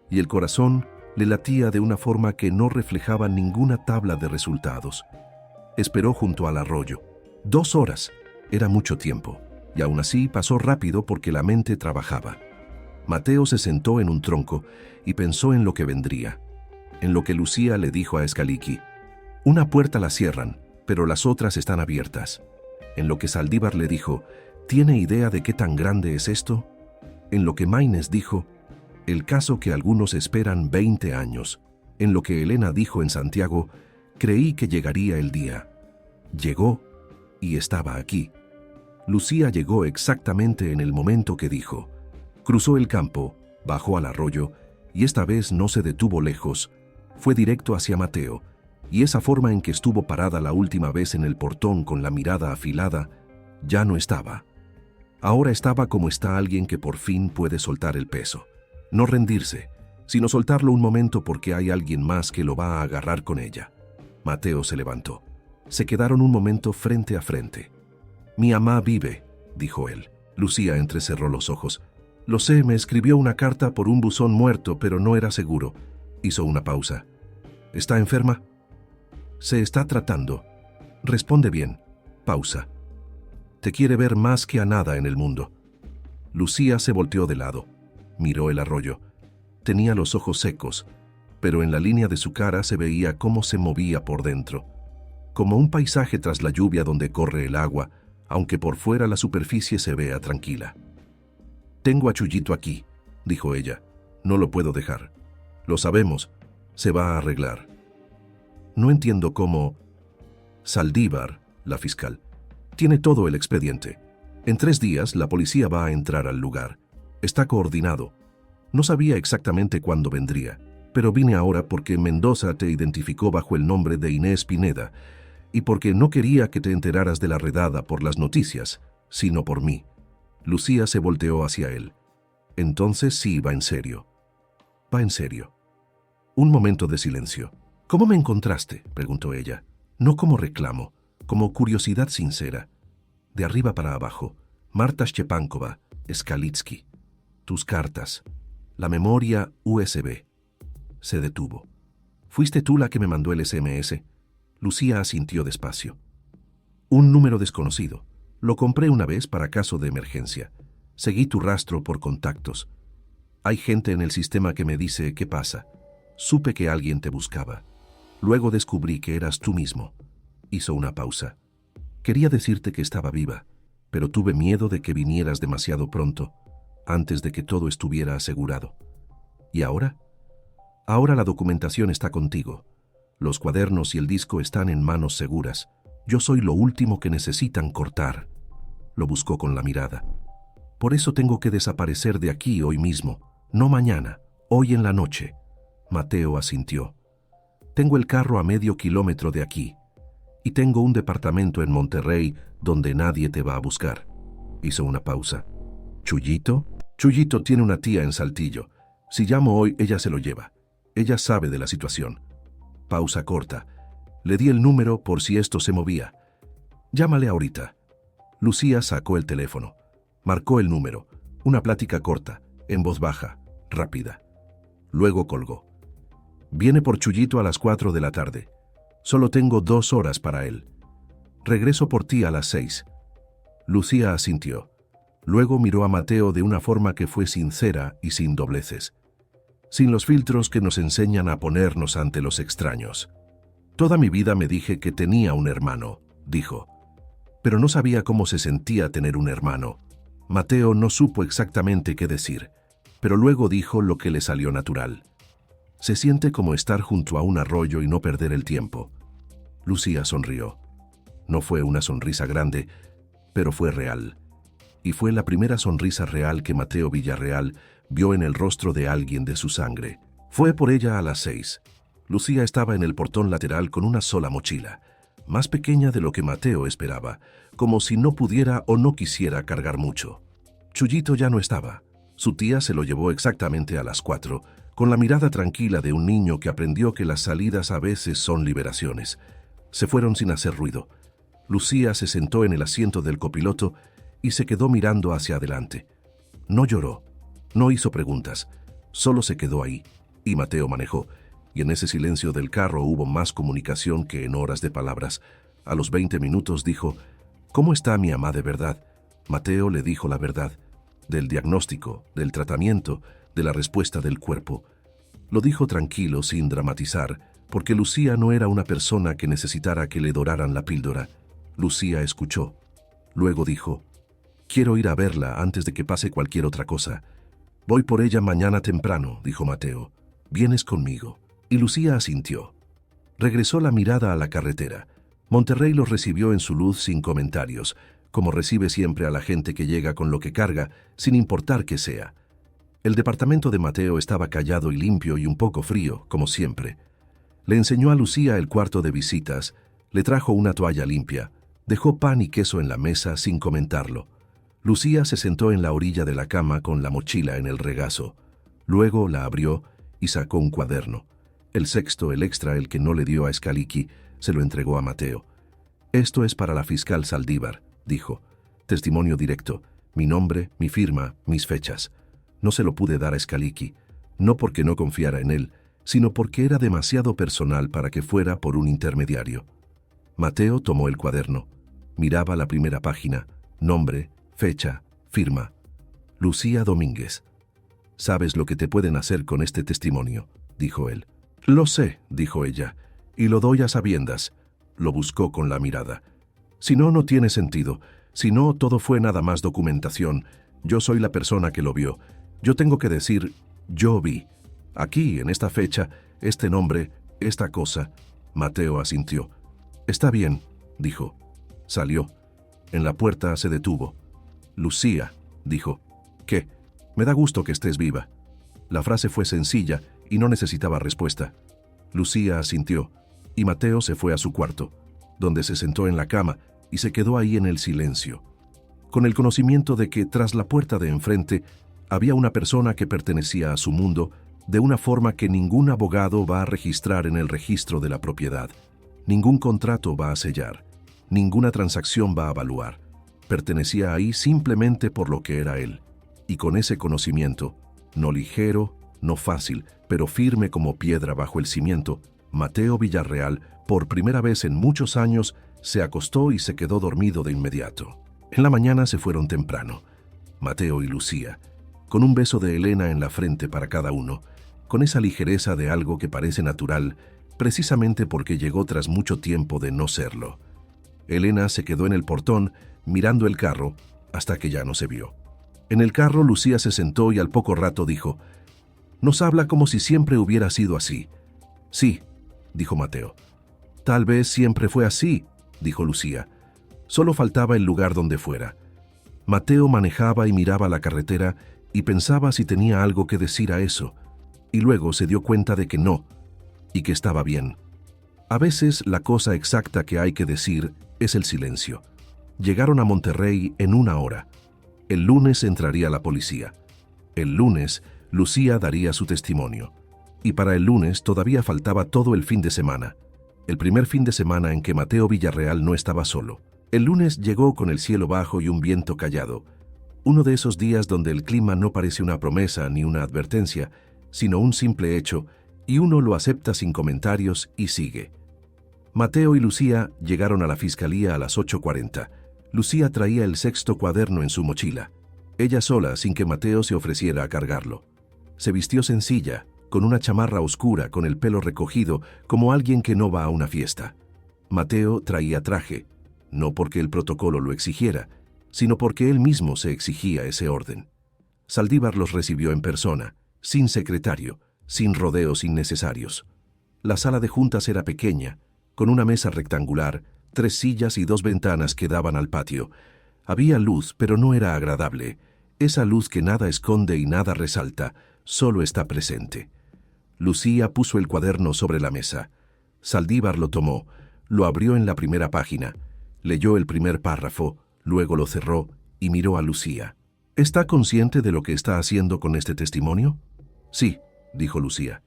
y el corazón le latía de una forma que no reflejaba ninguna tabla de resultados. Esperó junto al arroyo. 2 horas. Era mucho tiempo, y aún así pasó rápido porque la mente trabajaba. Mateo se sentó en un tronco y pensó en lo que vendría, en lo que Lucía le dijo a Scalichi. «Una puerta la cierran, pero las otras están abiertas». En lo que Saldívar le dijo, «¿Tiene idea de qué tan grande es esto?». En lo que Maynes dijo, «El caso que algunos esperan 20 años». En lo que Elena dijo en Santiago, «Creí que llegaría el día». Llegó y estaba aquí. Lucía llegó exactamente en el momento que dijo. Cruzó el campo, bajó al arroyo, y esta vez no se detuvo lejos. Fue directo hacia Mateo, y esa forma en que estuvo parada la última vez en el portón con la mirada afilada, ya no estaba. Ahora estaba como está alguien que por fin puede soltar el peso. No rendirse, sino soltarlo un momento porque hay alguien más que lo va a agarrar con ella. Mateo se levantó. Se quedaron un momento frente a frente. «Mi mamá vive», dijo él. Lucía entrecerró los ojos. «Lo sé, me escribió una carta por un buzón muerto, pero no era seguro». Hizo una pausa. «¿Está enferma?» «Se está tratando». «Responde bien». Pausa. Te quiere ver más que a nada en el mundo. Lucía se volteó de lado. Miró el arroyo. Tenía los ojos secos, pero en la línea de su cara se veía cómo se movía por dentro. Como un paisaje tras la lluvia donde corre el agua, aunque por fuera la superficie se vea tranquila. «Tengo a Chuyito aquí», dijo ella. «No lo puedo dejar. Lo sabemos. Se va a arreglar». «No entiendo cómo...» «Saldívar, la fiscal, tiene todo el expediente. En 3 días la policía va a entrar al lugar. Está coordinado. No sabía exactamente cuándo vendría, pero vine ahora porque Mendoza te identificó bajo el nombre de Inés Pineda y porque no quería que te enteraras de la redada por las noticias, sino por mí». Lucía se volteó hacia él. Entonces sí va en serio. Va en serio. Un momento de silencio. «¿Cómo me encontraste?», preguntó ella. No como reclamo, como curiosidad sincera. De arriba para abajo. Marta Szczepankova, Skalitsky. Tus cartas. La memoria USB. Se detuvo. ¿Fuiste tú la que me mandó el SMS? Lucía asintió despacio. Un número desconocido. Lo compré una vez para caso de emergencia. Seguí tu rastro por contactos. Hay gente en el sistema que me dice qué pasa. Supe que alguien te buscaba. Luego descubrí que eras tú mismo. Hizo una pausa. Quería decirte que estaba viva, pero tuve miedo de que vinieras demasiado pronto, antes de que todo estuviera asegurado. ¿Y ahora? Ahora la documentación está contigo. Los cuadernos y el disco están en manos seguras. Yo soy lo último que necesitan cortar. Lo buscó con la mirada. Por eso tengo que desaparecer de aquí hoy mismo, no mañana, hoy en la noche. Mateo asintió. Tengo el carro a medio kilómetro de aquí. Y tengo un departamento en Monterrey donde nadie te va a buscar. Hizo una pausa. ¿Chuyito? Chuyito tiene una tía en Saltillo. Si llamo hoy, ella se lo lleva. Ella sabe de la situación. Pausa corta. Le di el número por si esto se movía. Llámale ahorita. Lucía sacó el teléfono. Marcó el número. Una plática corta, en voz baja, rápida. Luego colgó. Viene por Chuyito a las 4 de la tarde. Solo tengo 2 horas para él. Regreso por ti a las 6. Lucía asintió. Luego miró a Mateo de una forma que fue sincera y sin dobleces. Sin los filtros que nos enseñan a ponernos ante los extraños. Toda mi vida me dije que tenía un hermano, dijo. Pero no sabía cómo se sentía tener un hermano. Mateo no supo exactamente qué decir, pero luego dijo lo que le salió natural. Se siente como estar junto a un arroyo y no perder el tiempo. Lucía sonrió. No fue una sonrisa grande, pero fue real. Y fue la primera sonrisa real que Mateo Villarreal vio en el rostro de alguien de su sangre. Fue por ella a las 6. Lucía estaba en el portón lateral con una sola mochila, más pequeña de lo que Mateo esperaba, como si no pudiera o no quisiera cargar mucho. Chuyito ya no estaba. Su tía se lo llevó exactamente a las 4, con la mirada tranquila de un niño que aprendió que las salidas a veces son liberaciones. Se fueron sin hacer ruido. Lucía se sentó en el asiento del copiloto y se quedó mirando hacia adelante. No lloró, no hizo preguntas, solo se quedó ahí, y Mateo manejó, y en ese silencio del carro hubo más comunicación que en horas de palabras. A los 20 minutos dijo, «¿Cómo está mi amá de verdad?» Mateo le dijo la verdad, del diagnóstico, del tratamiento, de la respuesta del cuerpo. Lo dijo tranquilo, sin dramatizar, porque Lucía no era una persona que necesitara que le doraran la píldora. Lucía escuchó. Luego dijo, «Quiero ir a verla antes de que pase cualquier otra cosa». «Voy por ella mañana temprano», dijo Mateo. «¿Vienes conmigo?» Y Lucía asintió. Regresó la mirada a la carretera. Monterrey los recibió en su luz sin comentarios, como recibe siempre a la gente que llega con lo que carga, sin importar qué sea. El departamento de Mateo estaba callado y limpio y un poco frío, como siempre. Le enseñó a Lucía el cuarto de visitas, le trajo una toalla limpia, dejó pan y queso en la mesa sin comentarlo. Lucía se sentó en la orilla de la cama con la mochila en el regazo. Luego la abrió y sacó un cuaderno. El sexto, el extra, el que no le dio a Skaliki, se lo entregó a Mateo. «Esto es para la fiscal Saldívar», dijo. «Testimonio directo, mi nombre, mi firma, mis fechas». No se lo pude dar a Skaliki, no porque no confiara en él, sino porque era demasiado personal para que fuera por un intermediario. Mateo tomó el cuaderno, miraba la primera página, Nombre, fecha, firma. Lucía Domínguez. «¿Sabes lo que te pueden hacer con este testimonio?», dijo él. «Lo sé», dijo ella, «y lo doy a sabiendas». Lo buscó con la mirada. «Si no, no tiene sentido. Si no, todo fue nada más documentación. Yo soy la persona que lo vio. Yo tengo que decir, yo vi. Aquí, en esta fecha, este nombre, esta cosa». Mateo asintió. «Está bien», dijo. Salió. En la puerta se detuvo. «Lucía», dijo. «¿Qué? Me da gusto que estés viva». La frase fue sencilla y no necesitaba respuesta. Lucía asintió, y Mateo se fue a su cuarto, donde se sentó en la cama y se quedó ahí en el silencio, con el conocimiento de que tras la puerta de enfrente había una persona que pertenecía a su mundo de una forma que ningún abogado va a registrar en el registro de la propiedad, ningún contrato va a sellar, ninguna transacción va a evaluar. Pertenecía ahí simplemente por lo que era él, y con ese conocimiento, no ligero, no fácil, pero firme como piedra bajo el cimiento, Mateo Villarreal, por primera vez en muchos años, se acostó y se quedó dormido de inmediato. En la mañana se fueron temprano, Mateo y Lucía, con un beso de Elena en la frente para cada uno, con esa ligereza de algo que parece natural, precisamente porque llegó tras mucho tiempo de no serlo. Elena se quedó en el portón, mirando el carro, hasta que ya no se vio. En el carro, Lucía se sentó y al poco rato dijo: «Nos habla como si siempre hubiera sido así». «Sí», dijo Mateo. «Tal vez siempre fue así», dijo Lucía. «Solo faltaba el lugar donde fuera». Mateo manejaba y miraba la carretera y pensaba si tenía algo que decir a eso, y luego se dio cuenta de que no, y que estaba bien. A veces la cosa exacta que hay que decir es el silencio. Llegaron a Monterrey en 1 hora. El lunes entraría la policía. El lunes, Lucía daría su testimonio. Y para el lunes todavía faltaba todo el fin de semana. El primer fin de semana en que Mateo Villarreal no estaba solo. El lunes llegó con el cielo bajo y un viento callado. Uno de esos días donde el clima no parece una promesa ni una advertencia, sino un simple hecho, y uno lo acepta sin comentarios y sigue. Mateo y Lucía llegaron a la fiscalía a las 8:40. Lucía traía el 6º cuaderno en su mochila, ella sola sin que Mateo se ofreciera a cargarlo. Se vistió sencilla, con una chamarra oscura, con el pelo recogido, como alguien que no va a una fiesta. Mateo traía traje, no porque el protocolo lo exigiera, sino porque él mismo se exigía ese orden. Saldívar los recibió en persona, sin secretario, sin rodeos innecesarios. La sala de juntas era pequeña, con una mesa rectangular, 3 sillas y 2 ventanas que daban al patio. Había luz, pero no era agradable. Esa luz que nada esconde y nada resalta, solo está presente. Lucía puso el cuaderno sobre la mesa. Saldívar lo tomó, lo abrió en la primera página, leyó el primer párrafo, luego lo cerró y miró a Lucía. ¿Está consciente de lo que está haciendo con este testimonio? Sí, dijo Lucía.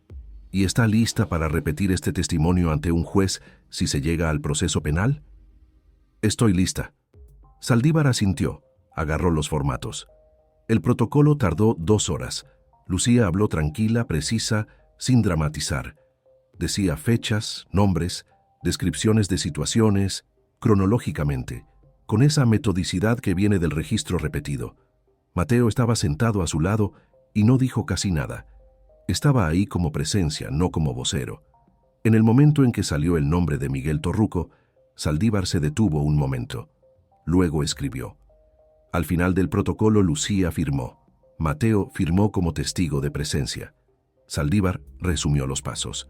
¿Y está lista para repetir este testimonio ante un juez si se llega al proceso penal? Estoy lista. Saldívar asintió, agarró los formatos. El protocolo tardó 2 horas. Lucía habló tranquila, precisa, sin dramatizar. Decía fechas, nombres, descripciones de situaciones, cronológicamente, con esa metodicidad que viene del registro repetido. Mateo estaba sentado a su lado y no dijo casi nada. Estaba ahí como presencia, no como vocero. En el momento en que salió el nombre de Miguel Torruco, Saldívar se detuvo un momento. Luego escribió. Al final del protocolo, Lucía firmó. Mateo firmó como testigo de presencia. Saldívar resumió los pasos.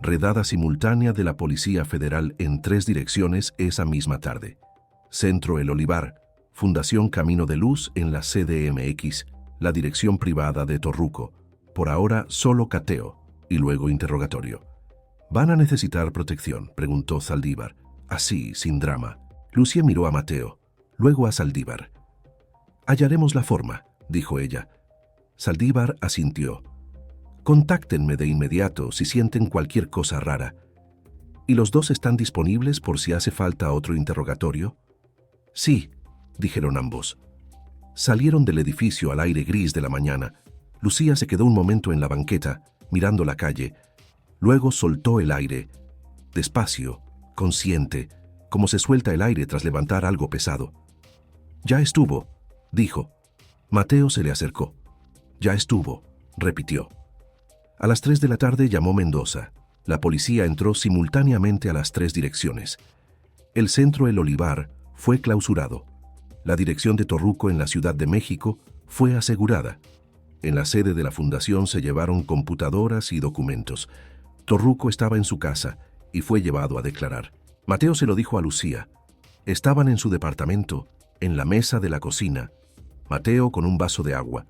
Redada simultánea de la Policía Federal en 3 direcciones esa misma tarde. Centro El Olivar, Fundación Camino de Luz en la CDMX, la dirección privada de Torruco. Por ahora solo cateo y luego interrogatorio. ¿Van a necesitar protección?, preguntó Saldívar, así, sin drama. Lucía miró a Mateo, luego a Saldívar. Hallaremos la forma, dijo ella. Saldívar asintió. Contáctenme de inmediato si sienten cualquier cosa rara. ¿Y los 2 están disponibles por si hace falta otro interrogatorio? Sí, dijeron ambos. Salieron del edificio al aire gris de la mañana. Lucía se quedó un momento en la banqueta, mirando la calle. Luego soltó el aire, despacio, consciente, como se suelta el aire tras levantar algo pesado. Ya estuvo, dijo. Mateo se le acercó. Ya estuvo, repitió. A las 3 de la tarde llamó Mendoza. La policía entró simultáneamente a las 3 direcciones. El centro El Olivar fue clausurado. La dirección de Torruco en la Ciudad de México fue asegurada. En la sede de la fundación se llevaron computadoras y documentos. Torruco estaba en su casa y fue llevado a declarar. Mateo se lo dijo a Lucía. Estaban en su departamento, en la mesa de la cocina. Mateo con un vaso de agua.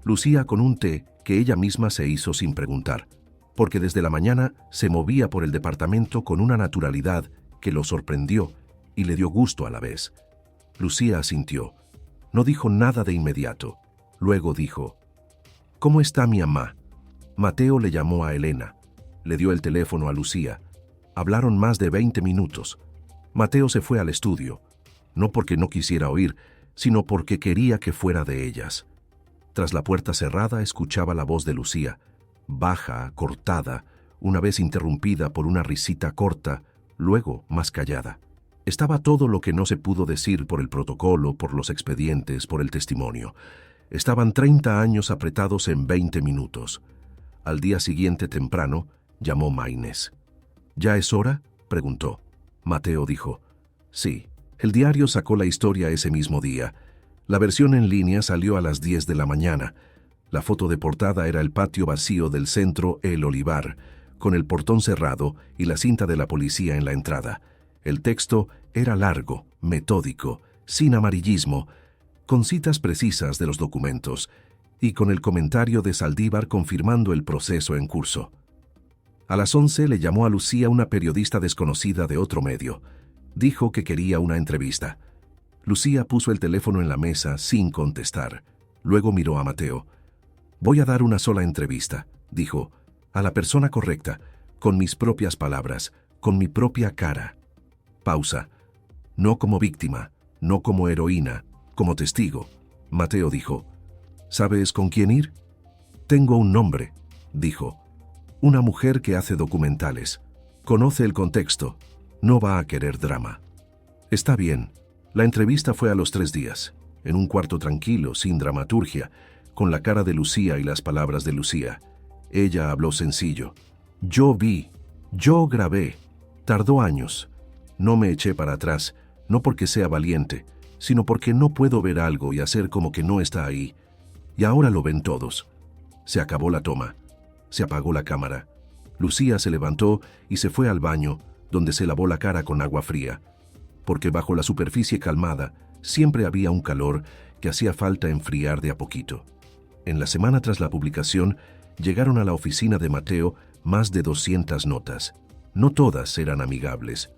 Lucía con un té que ella misma se hizo sin preguntar, porque desde la mañana se movía por el departamento con una naturalidad que lo sorprendió y le dio gusto a la vez. Lucía asintió. No dijo nada de inmediato. Luego dijo: «¿Cómo está mi mamá?» Mateo le llamó a Elena. Le dio el teléfono a Lucía. Hablaron más de 20 minutos. Mateo se fue al estudio, no porque no quisiera oír, sino porque quería que fuera de ellas. Tras la puerta cerrada escuchaba la voz de Lucía, baja, cortada, una vez interrumpida por una risita corta, luego más callada. Estaba todo lo que no se pudo decir por el protocolo, por los expedientes, por el testimonio. Estaban 30 años apretados en 20 minutos. Al día siguiente temprano, llamó Maynes. «¿Ya es hora?», preguntó. Mateo dijo: «Sí». El diario sacó la historia ese mismo día. La versión en línea salió a las 10 de la mañana. La foto de portada era el patio vacío del centro El Olivar, con el portón cerrado y la cinta de la policía en la entrada. El texto era largo, metódico, sin amarillismo, con citas precisas de los documentos y con el comentario de Saldívar confirmando el proceso en curso. A las 11 le llamó a Lucía una periodista desconocida de otro medio. Dijo que quería una entrevista. Lucía puso el teléfono en la mesa sin contestar. Luego miró a Mateo. «Voy a dar una sola entrevista», dijo, «a la persona correcta, con mis propias palabras, con mi propia cara». Pausa. «No como víctima, no como heroína, como testigo». Mateo dijo: «¿Sabes con quién ir?». «Tengo un nombre», dijo. «Una mujer que hace documentales. Conoce el contexto. No va a querer drama». «Está bien». La entrevista fue a los 3 días, en un cuarto tranquilo, sin dramaturgia, con la cara de Lucía y las palabras de Lucía. Ella habló sencillo. «Yo vi, yo grabé. Tardó años. No me eché para atrás, no porque sea valiente, sino porque no puedo ver algo y hacer como que no está ahí. Y ahora lo ven todos». Se acabó la toma. Se apagó la cámara. Lucía se levantó y se fue al baño, donde se lavó la cara con agua fría, porque bajo la superficie calmada siempre había un calor que hacía falta enfriar de a poquito. En la semana tras la publicación, llegaron a la oficina de Mateo más de 200 notas. No todas eran amigables.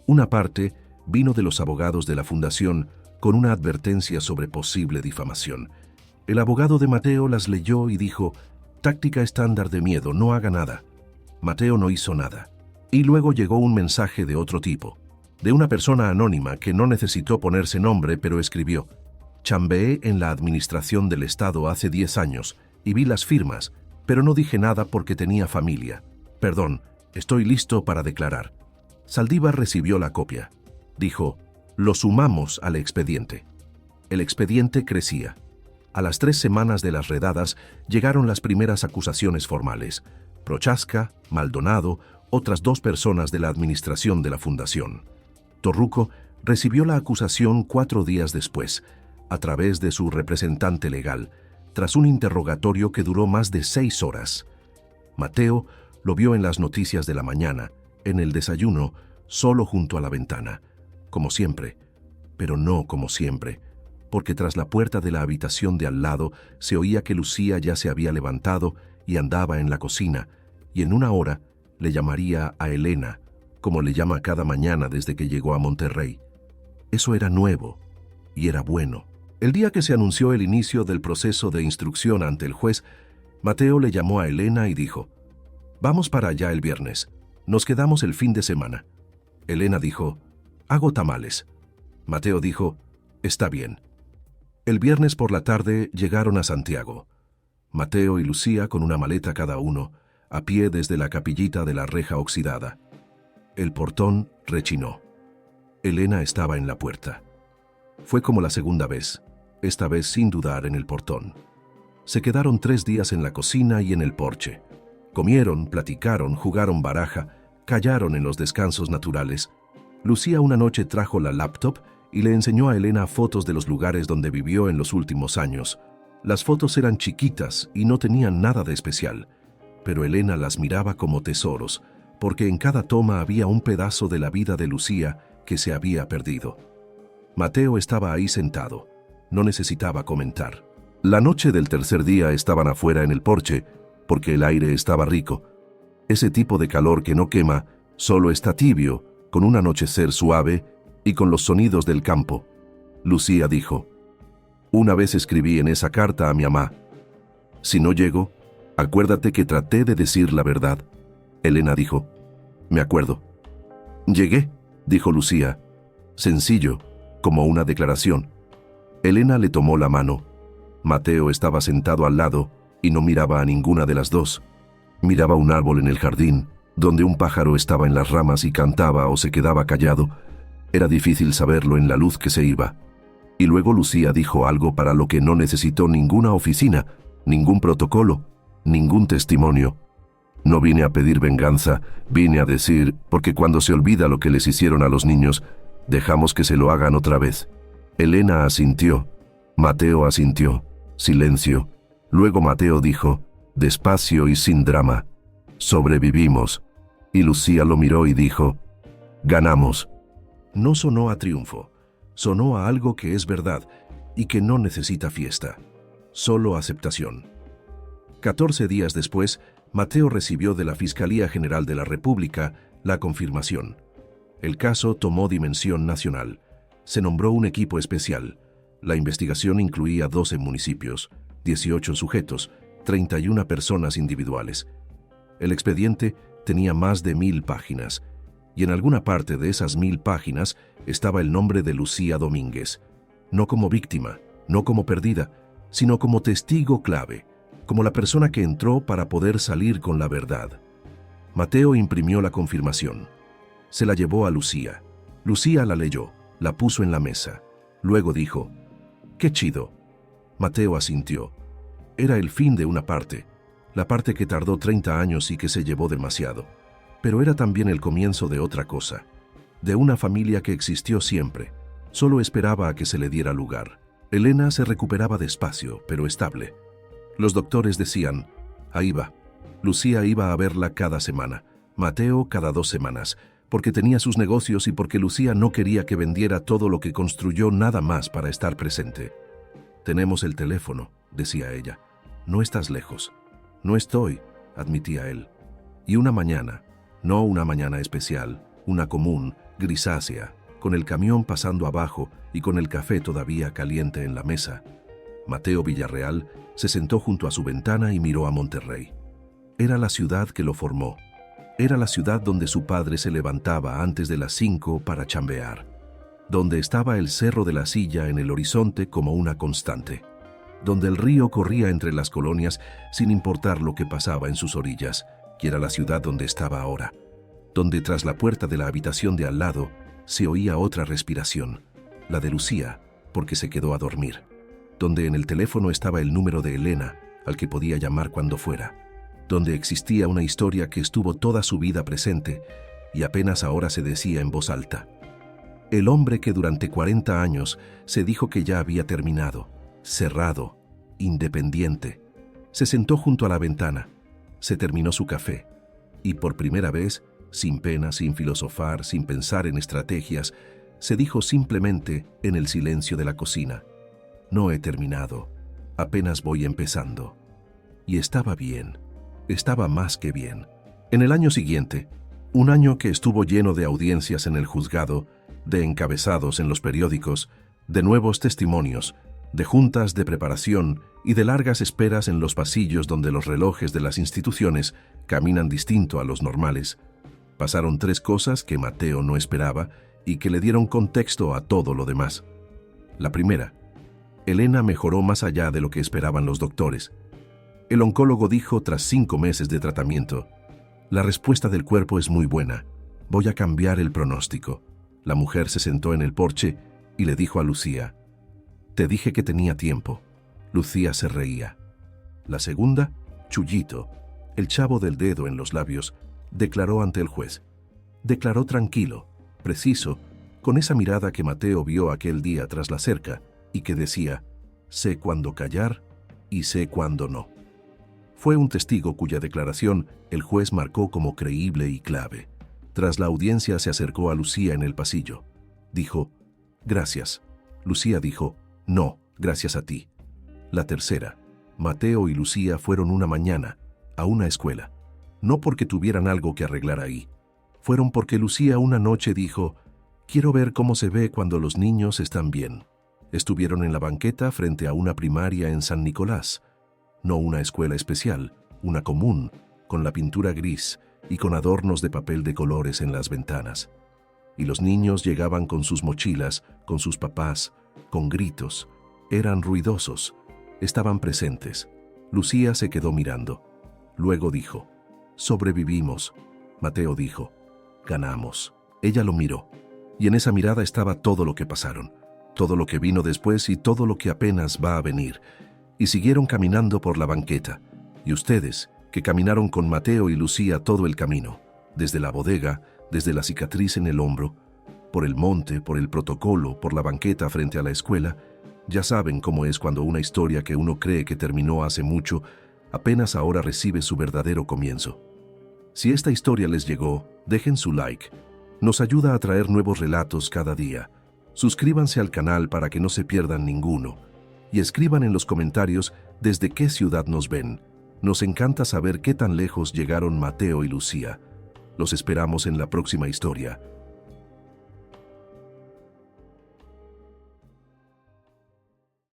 Una parte vino de los abogados de la fundación con una advertencia sobre posible difamación. El abogado de Mateo las leyó y dijo: «Táctica estándar de miedo, no haga nada». Mateo no hizo nada. Y luego llegó un mensaje de otro tipo, de una persona anónima que no necesitó ponerse nombre, pero escribió: «Chambeé en la administración del Estado hace 10 años y vi las firmas, pero no dije nada porque tenía familia. Perdón, estoy listo para declarar». Saldívar recibió la copia. Dijo: «Lo sumamos al expediente». El expediente crecía. A las 3 semanas de las redadas llegaron las primeras acusaciones formales. Prochaska, Maldonado, otras 2 personas de la administración de la fundación. Torruco recibió la acusación 4 días después, a través de su representante legal, tras un interrogatorio que duró más de 6 horas. Mateo lo vio en las noticias de la mañana, en el desayuno, solo junto a la ventana, como siempre, pero no como siempre, porque tras la puerta de la habitación de al lado se oía que Lucía ya se había levantado y andaba en la cocina, y en una hora le llamaría a Elena, como le llama cada mañana desde que llegó a Monterrey. Eso era nuevo y era bueno. El día que se anunció el inicio del proceso de instrucción ante el juez, Mateo le llamó a Elena y dijo: «Vamos para allá el viernes. Nos quedamos el fin de semana». Elena dijo: «Hago tamales». Mateo dijo: «Está bien». El viernes por la tarde llegaron a Santiago. Mateo y Lucía con una maleta cada uno, a pie desde la capillita de la reja oxidada. El portón rechinó. Elena estaba en la puerta. Fue como la segunda vez, esta vez sin dudar en el portón. Se quedaron 3 días en la cocina y en el porche. Comieron, platicaron, jugaron baraja, callaron en los descansos naturales. Lucía una noche trajo la laptop y le enseñó a Elena fotos de los lugares donde vivió en los últimos años. Las fotos eran chiquitas y no tenían nada de especial, pero Elena las miraba como tesoros, porque en cada toma había un pedazo de la vida de Lucía que se había perdido. Mateo estaba ahí sentado. No necesitaba comentar. La noche del tercer día estaban afuera en el porche, porque el aire estaba rico. Ese tipo de calor que no quema, solo está tibio, con un anochecer suave y con los sonidos del campo. Lucía dijo: «Una vez escribí en esa carta a mi mamá: si no llego, acuérdate que traté de decir la verdad». Elena dijo: «Me acuerdo». «Llegué», dijo Lucía, sencillo, como una declaración. Elena le tomó la mano. Mateo estaba sentado al lado y no miraba a ninguna de las dos. Miraba un árbol en el jardín, donde un pájaro estaba en las ramas y cantaba o se quedaba callado. Era difícil saberlo en la luz que se iba. Y luego Lucía dijo algo para lo que no necesitó ninguna oficina, ningún protocolo, ningún testimonio. «No vine a pedir venganza, vine a decir, porque cuando se olvida lo que les hicieron a los niños, dejamos que se lo hagan otra vez». Elena asintió. Mateo asintió. Silencio. Luego Mateo dijo, despacio y sin drama: «Sobrevivimos». Y Lucía lo miró y dijo: «Ganamos». No sonó a triunfo, sonó a algo que es verdad y que no necesita fiesta, solo aceptación. 14 días después, Mateo recibió de la Fiscalía General de la República la confirmación. El caso tomó dimensión nacional. Se nombró un equipo especial. La investigación incluía 12 municipios, 18 sujetos, 31 personas individuales. El expediente tenía más de 1000 páginas, y en alguna parte de esas 1000 páginas estaba el nombre de Lucía Domínguez, no como víctima, no como perdida, sino como testigo clave, como la persona que entró para poder salir con la verdad. Mateo imprimió la confirmación. Se la llevó a Lucía. Lucía la leyó, la puso en la mesa. Luego dijo: «Qué chido». Mateo asintió. Era el fin de una parte, la parte que tardó 30 años y que se llevó demasiado. Pero era también el comienzo de otra cosa, de una familia que existió siempre, solo esperaba a que se le diera lugar. Elena se recuperaba despacio, pero estable. Los doctores decían: «Ahí va». Lucía iba a verla cada semana, Mateo cada 2 semanas, porque tenía sus negocios y porque Lucía no quería que vendiera todo lo que construyó nada más para estar presente. «Tenemos el teléfono», decía ella. «No estás lejos». «No estoy», admitía él. Y una mañana, no una mañana especial, una común, grisácea, con el camión pasando abajo y con el café todavía caliente en la mesa, Mateo Villarreal se sentó junto a su ventana y miró a Monterrey. Era la ciudad que lo formó. Era la ciudad donde su padre se levantaba antes de las 5 para chambear, donde estaba el Cerro de la Silla en el horizonte como una constante, donde el río corría entre las colonias sin importar lo que pasaba en sus orillas, y era la ciudad donde estaba ahora, donde tras la puerta de la habitación de al lado se oía otra respiración, la de Lucía, porque se quedó a dormir, donde en el teléfono estaba el número de Elena, al que podía llamar cuando fuera, donde existía una historia que estuvo toda su vida presente y apenas ahora se decía en voz alta. El hombre que durante 40 años se dijo que ya había terminado, cerrado, independiente, se sentó junto a la ventana, se terminó su café y por primera vez, sin pena, sin filosofar, sin pensar en estrategias, se dijo simplemente en el silencio de la cocina: «No he terminado, apenas voy empezando». Y estaba bien. Estaba más que bien. En el año siguiente, un año que estuvo lleno de audiencias en el juzgado, de encabezados en los periódicos, de nuevos testimonios, de juntas de preparación y de largas esperas en los pasillos donde los relojes de las instituciones caminan distinto a los normales, pasaron 3 cosas que Mateo no esperaba y que le dieron contexto a todo lo demás. La primera: Elena mejoró más allá de lo que esperaban los doctores. El oncólogo dijo tras 5 meses de tratamiento: «La respuesta del cuerpo es muy buena. Voy a cambiar el pronóstico». La mujer se sentó en el porche y le dijo a Lucía: «Te dije que tenía tiempo». Lucía se reía. La segunda, Chuyito, el chavo del dedo en los labios, declaró ante el juez. Declaró tranquilo, preciso, con esa mirada que Mateo vio aquel día tras la cerca y que decía: «Sé cuándo callar y sé cuándo no». Fue un testigo cuya declaración el juez marcó como creíble y clave. Tras la audiencia se acercó a Lucía en el pasillo. Dijo: «Gracias». Lucía dijo: «No, gracias a ti». La tercera, Mateo y Lucía fueron una mañana a una escuela. No porque tuvieran algo que arreglar ahí. Fueron porque Lucía una noche dijo: «Quiero ver cómo se ve cuando los niños están bien». Estuvieron en la banqueta frente a una primaria en San Nicolás. No una escuela especial, una común, con la pintura gris y con adornos de papel de colores en las ventanas. Y los niños llegaban con sus mochilas, con sus papás, con gritos. Eran ruidosos. Estaban presentes. Lucía se quedó mirando. Luego dijo: «Sobrevivimos». Mateo dijo: «Ganamos». Ella lo miró. Y en esa mirada estaba todo lo que pasaron, todo lo que vino después y todo lo que apenas va a venir. Y siguieron caminando por la banqueta. Y ustedes, que caminaron con Mateo y Lucía todo el camino, desde la bodega, desde la cicatriz en el hombro, por el monte, por el protocolo, por la banqueta frente a la escuela, ya saben cómo es cuando una historia que uno cree que terminó hace mucho, apenas ahora recibe su verdadero comienzo. Si esta historia les llegó, dejen su like. Nos ayuda a traer nuevos relatos cada día. Suscríbanse al canal para que no se pierdan ninguno. Y escriban en los comentarios desde qué ciudad nos ven. Nos encanta saber qué tan lejos llegaron Mateo y Lucía. Los esperamos en la próxima historia.